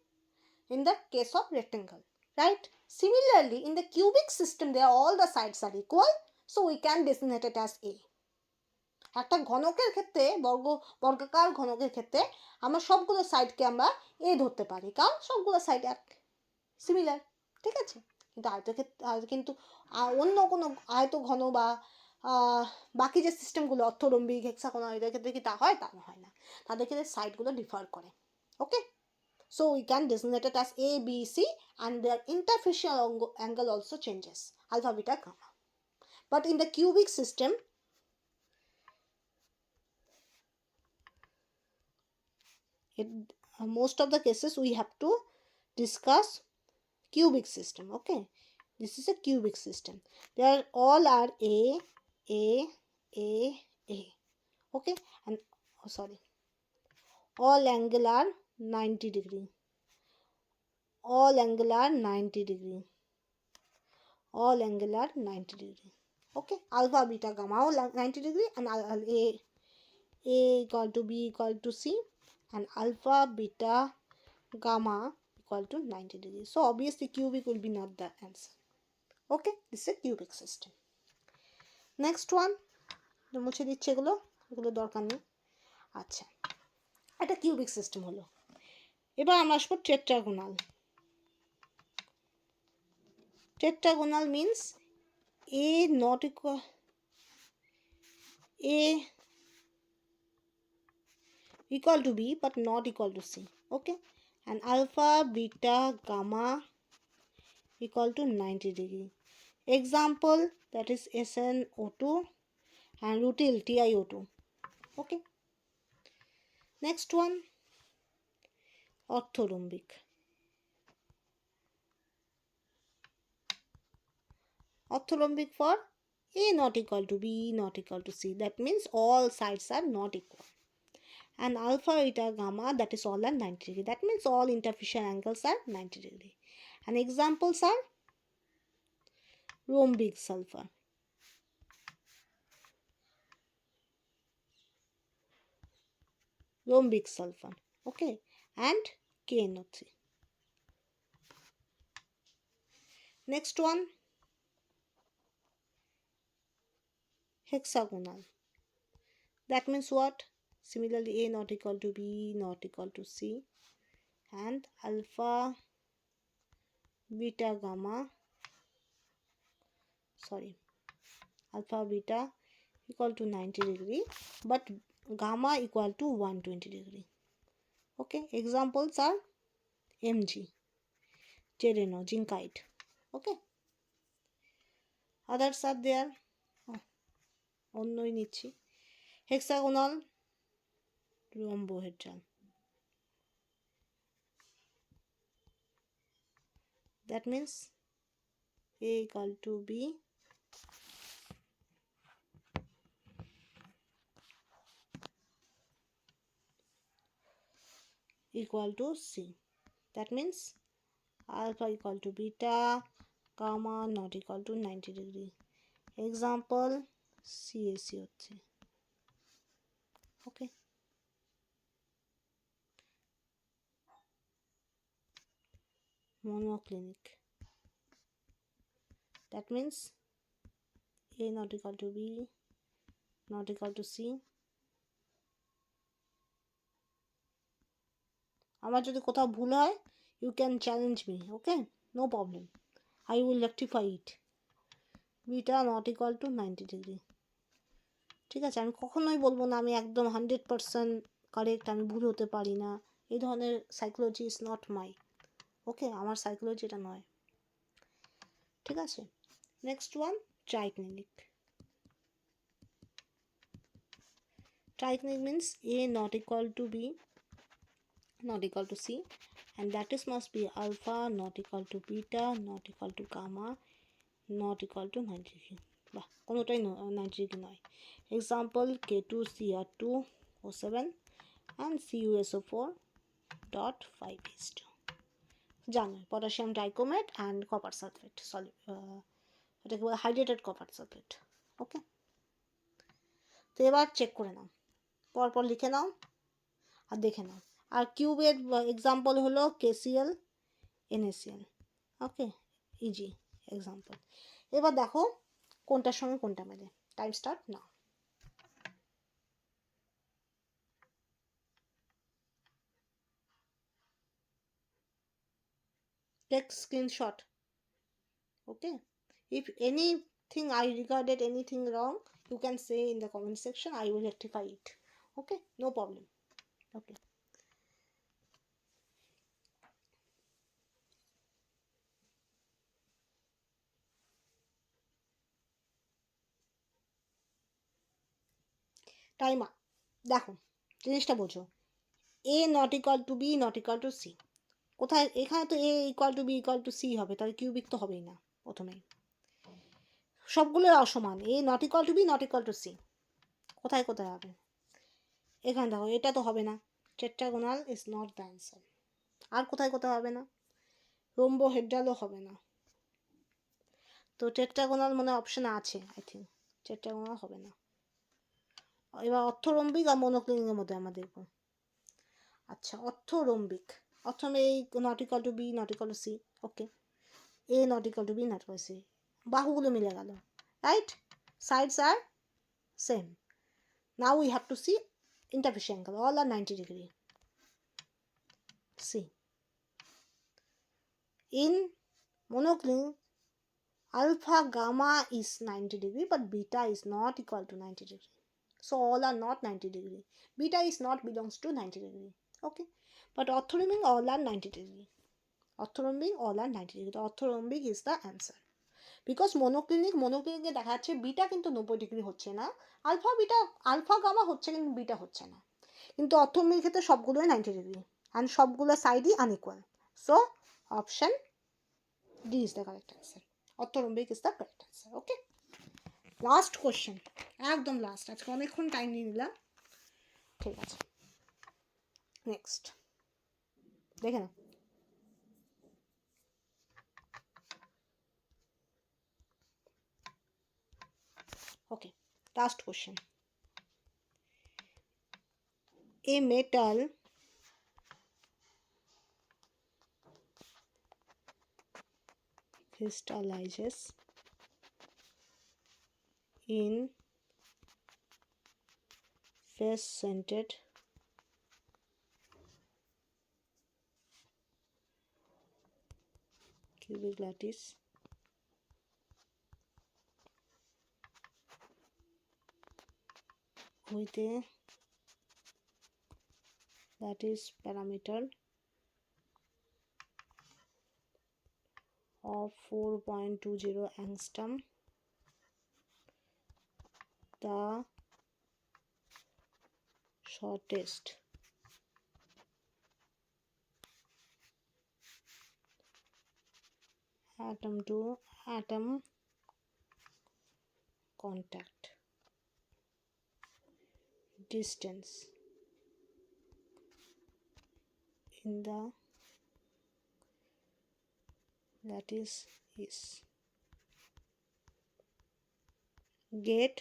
in the case of rectangle, right? Similarly in the cubic system there all the sides are equal, so we can designate it as A. একটা ঘনকের ক্ষেত্রে, বর্গাকার ঘনকের ক্ষেত্রে আমরা সবগুলো সাইডকে আমরা এ ধরতে পারি, কারণ সবগুলো সাইড এক, সিমিলার, ঠিক আছে। কিন্তু আয়তক্ষেত্রে, কিন্তু অন্য কোনো আয়ত ঘন বা বাকি যে সিস্টেমগুলো অর্থরম্বিক, হেক্সাগোনাল, এদের ক্ষেত্রে কি তা হয়? তা হয় না, তাদের ক্ষেত্রে সাইডগুলো ডিফার করে। ওকে, so we can designate it as A, B, C, and their interfacial angle also changes, alpha, beta, gamma. But in the cubic system, most of the cases we have to discuss cubic system. Okay, this is a cubic system, they are all are A. Okay, and all angle are 90 degree, all angle are 90 degree, all angle are 90 degree. Okay, alpha, beta, gamma 90 degree, and A equal to B equal to C, and alpha, beta, gamma equal to 90 degrees. So obviously cubic will be not the answer. Okay, this is a cubic system. Next one, মুছে দিচ্ছে এগুলো দরকার নেই। আচ্ছা, এটা cubic system হলো। এবার আমরা আসবো টেট্রাগোনাল। টেট্রাগোনাল means A not equal to B but not equal to C. Okay, and alpha, beta, gamma equal to 90 degree. Example, that is SnO2 and rutyl TiO2. Okay, next one, orthorhombic. Orthorhombic for A not equal to B not equal to C. That means all sides are not equal. And alpha, beta, gamma, that is all are 90 degree. That means all interfacial angles are 90 degree. And examples are rhombic sulfur. Rhombic sulfur. Okay, and KNO3. Next one, hexagonal. That means what? Similarly, A not equal to B not equal to C, and alpha, beta, gamma, alpha, beta equal to 90 degree, but gamma equal to 120 degree. Okay, examples are Mg, Gereno, zincite. Okay, others are there. অন্যই নিচ্ছি। hexagonal, rhombohedral. That means A equal to B equal to C. That means alpha equal to beta, gamma not equal to 90 degree. Example, CaCO3. Okay, monoclinic. That means A not equal to B not equal to C. আমার যদি কোথাও ভুল হয়, you can challenge me. Okay, no problem, I will rectify it. Beta not equal to 90 degree. ঠিক আছে, আমি কখনোই বলবো না আমি একদম 100% কারেক্ট, আমি ভুল হতে পারি না, এই ধরনের psychology is not my. Okay, আমার সাইকোলজি এটা নয়। ঠিক আছে, next one, triclinic. Triclinic means A not equal to B not equal to C, and that is must be alpha not equal to beta not equal to gamma not equal to 90 degree. বাহ, কোনোটাই 90 degree নয়। Example, K2Cr2O7 and CuSO4.5H2. জানো, potassium dichromate and copper sulphate, এটাকে বলে hydrated copper sulphate. ওকে, তো এবার check করে নাও, পরপর লিখে নাও আর দেখে নাও। আর কিউবের এক্সাম্পল হলো KCl NaCl। ওকে, ইজি এক্সাম্পল। এবার দেখো কোনটার সঙ্গে কোনটা মেলে। Time start now. Take screenshot. Okay, if anything I regarded anything wrong, you can say in the comment section, I will rectify it. Okay, no problem. Okay, timer. দেখো জিনিসটা বোঝো, A not equal to B not equal to C, কোথায়? এখানে তো A equal to B equal to C হবে, তাহলে cubic তো হবেই না প্রথমেই, সবগুলো অসমান। A not equal to B not equal to C, কোথায় কোথায় হবে? এখানে দেখো, এটা তো হবে না, টেট্রাগোনাল ইজ নট দ্য অ্যান্সার। আর কোথায় কোথায় হবে না? রোম্বোহেড্রালও হবে না। তো টেট্রাগোনাল মনে অপশন আছে, আই থিঙ্ক টেট্রাগোনাল হবে না। এবার অর্থরম্বিক আর মনোক্লিনিকের মধ্যে আমরা দেখব। আচ্ছা, orthorhombic, orthorhombic not equal to B, not equal to C, okay, A not equal to B, not equal to C, বাহুগুলো মিলে গেল, right, sides are same. Now we have to see interfacial angle, all are 90 degree. See, in monoclinic alpha gamma is 90 degree but beta is not equal to 90 degree, so all are not 90 degree, beta is not belongs to 90 degree, okay, but orthorhombic all are 90 degree, orthorhombic all are 90 degree, the orthorhombic is the answer, because monoclinic এ দেখা যাচ্ছে beta কিন্তু 90 degree হচ্ছে না, alpha gamma হচ্ছে কিন্তু beta হচ্ছে না, কিন্তু অর্থরম্বিক ক্ষেত্রে সবগুলোই 90 ডিগ্রি and সবগুলো সাইডই unequal, so option D is the correct answer, orthorhombic is the correct answer, okay. Last question, একদম লাস্ট, আজকে অনেকক্ষণ টাইম নিয়ে নিলাম, ঠিক আছে, নেক্সট দেখে না, okay, last question, a metal crystallizes in face-centered cubic lattice with a lattice parameter of 4.20 angstrom, the shortest atom to atom contact distance in the lattice is, get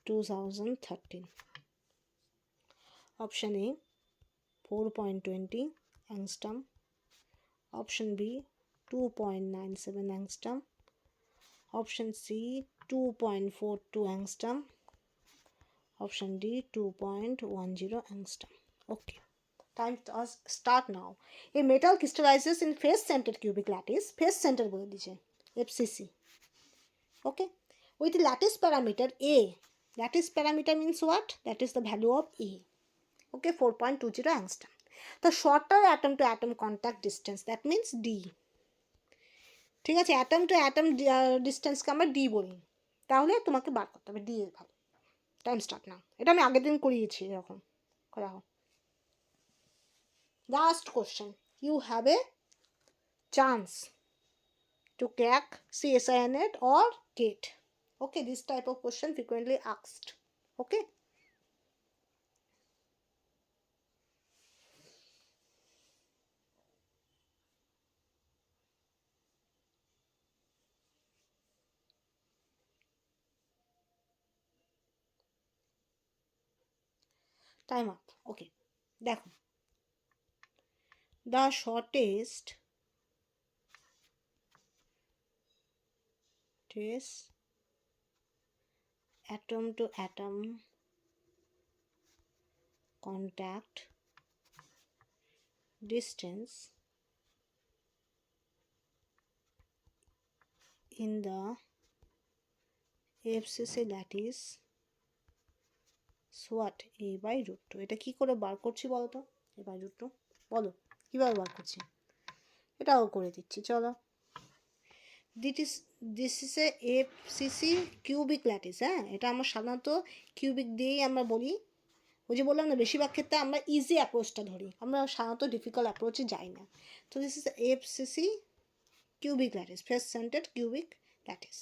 2013, option A 4.20 angstrom, option B 2.97 angstrom, option C 2.42 angstrom, option D 2.10 angstrom, okay. Time to start now. A metal crystallizes in face-centered cubic lattice, face center বলে দিয়েছে, FCC, okay, with the lattice parameter A. Lattice parameter means what? That is the value of A, okay, 4.20 angstrom. The shorter atom to atom contact distance, that means D, ঠিক আছে, atom to atom ডিস্টেন্সকে আমরা D বলি, তাহলে তোমাকে বার করতে হবে D এর ভালো। টাইম স্টার্ট না, এটা আমি আগের দিন করিয়েছি এরকম করা হোক। Last question, you have a chance to crack CSIRNET or GATE, okay, this type of question frequently asked, okay. Time up, okay, দেখো, the shortest atom to atom contact distance in the FCC lattice SWAT A by root 2, এটা কি করে বার করছি বলো তো, A by root 2 বলো কিভাবে বার করছি, এটাও করে দিচ্ছি, চলো। This is a FCC cubic lattice, হ্যাঁ, এটা আমরা সাধারণত কিউবিক দিয়েই আমরা বলি, ওই যে বললাম না বেশিরভাগ ক্ষেত্রে আমরা ইজি অ্যাপ্রোচটা ধরি, আমরা সাধারণত ডিফিকাল্ট অ্যাপ্রোচে যাই না, তো this is FCC cubic lattice, face centred cubic lattice,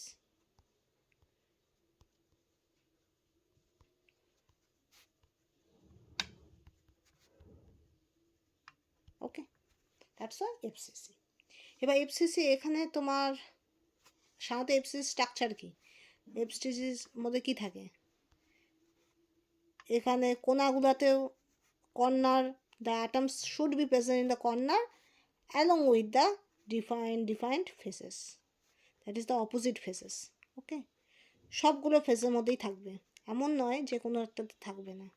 okay, that's why FCC। এবার FCC এখানে তোমার সাধারণত এফসিসির স্ট্রাকচার কি, এফসিসির মধ্যে কি থাকে, এখানে কোনাগুলোতেও corner, the atoms should be present in the corner along with the defined faces, that is the opposite faces. Okay, সবগুলো ফেসের মধ্যেই থাকবে, এমন নয় যে কোনো একটাতে থাকবে না।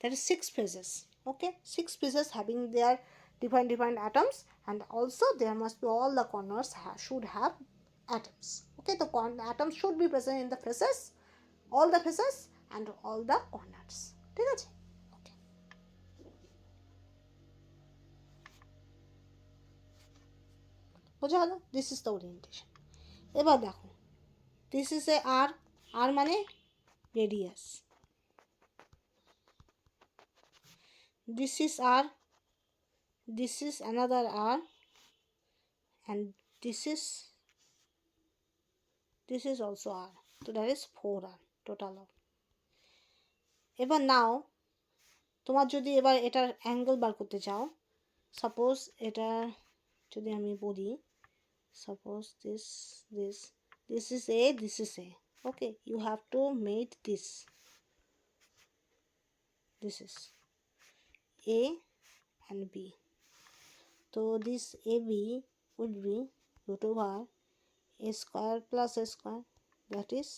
That is 6 phases. Okay, 6 phases having their defined atoms, and also there must be all the corners should have atoms. Okay, the atoms should be present in the faces, all the faces and all the corners. ঠিক আছে? Okay. বোঝা গেল? This is the orientation. এবার দেখো, this is a R, R মানে radius. This is R, this is another R, and this is also R. So that is 4R total of. এবার নাও তোমার যদি এবার এটার অ্যাঙ্গেল বার করতে চাও, সাপোজ এটা যদি আমি বলি, suppose this is A, this is A. Okay, you have to make this is A and B. So this AB would be root over A square plus A square, that is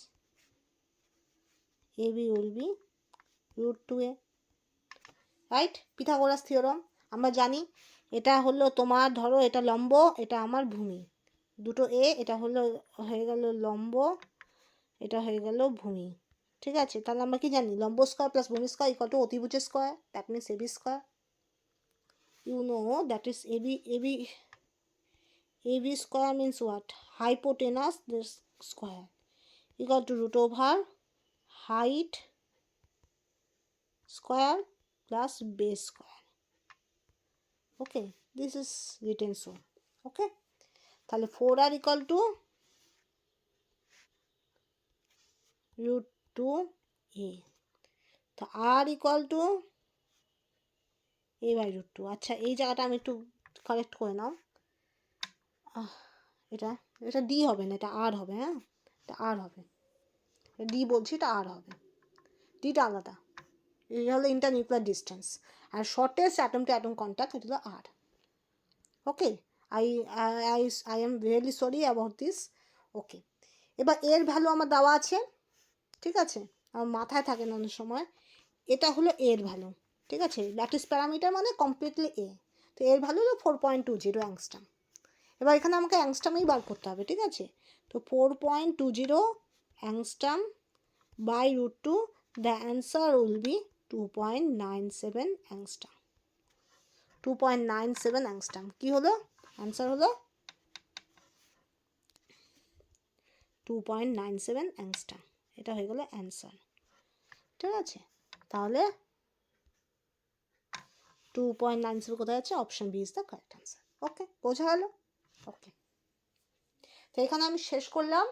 AB will be root 2A. Right, Pythagoras theorem আমরা জানি। এটা হলো তোমার ধরো এটা লম্ব, এটা আমার ভূমি, দুটো এ, এটা হলো হয়ে গেল লম্ব, এটা হয়ে গেল ভূমি। ঠিক আছে, তাহলে আমরা কি জানি, লম্ব স্কয়ার প্লাস ভূমি স্কয়ার ইকুয়াল টু অতিভুজ square, that means A B square. You know that is A B square means what, hypotenuse square equal to root over height square plus base square. Okay, this is written so. Okay, তাহলে 4R equal to root 2A, তো R equal to A by root 2. আচ্ছা, এই জায়গাটা আমি একটু correct করে নাও, এটা D হবে না, এটা R হবে। হ্যাঁ, এটা R হবে, D বলছি, এটা R হবে, Dটা আলাদা। এটা হলো ইন্টারনিউক্লিয়ার ডিস্টেন্স, আর shortest atom to atom contact এটা হলো আর। Okay, I am really sorry about this. Okay, এবার এর ভ্যালু আমার দেওয়া আছে, ঠিক আছে, আমার মাথায় থাকে না অনেক সময়। এটা হলো এর ভ্যালু, ঠিক আছে, ল্যাটিস প্যারামিটার মানে কমপ্লিটলি এ, তো এর ভ্যালু হলো 4.20 অ্যাংস্ট্রম। এবার এখানে আমাকে অ্যাংস্ট্রমেই বার করতে হবে, ঠিক আছে, তো 4.20 angstrom by root 2, the answer will be 2.97 angstrom. 2.97 angstrom কি হলো, অ্যান্সার হলো 2.97 অ্যাংস্ট্রম, এটা হয়ে গেল অ্যান্সার। ঠিক আছে, তাহলে 2.97 কোথায় আছে, option B is the correct answer. Okay, বোঝা গেল? ওকে, তো এখানে আমি শেষ করলাম।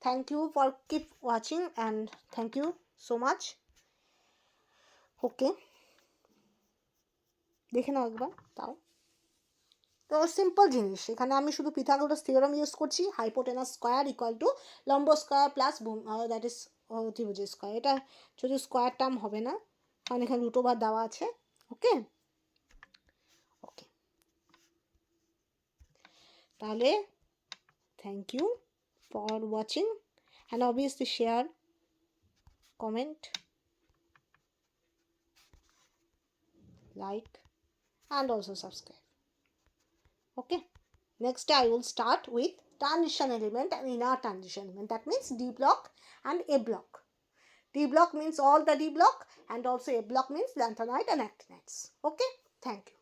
Thank you for keep watching and thank you so much. Okay, দেখে নাও একবার তাও। তো সিম্পল জিনিস, এখানে আমি শুধু পিথাগোরাস থিওরাম ইউজ করছি, হাইপোটেনাস স্কয়ার ইকুয়াল টু লম্ব স্কয়ার প্লাস দ্যাট ইজ ত্রিভুজ স্কয়ার। এটা যদি স্কয়ার টার্ম হবে না, কারণ এখানে রুট ওভার দেওয়া আছে। ওকে, ওকে, তাহলে thank you for watching and obviously share, comment, like and also subscribe. Okay, next I will start with transition element and inner transition element, that means D block and A block. D block means all the D block, and also A block means lanthanide and actinides. Okay, thank you.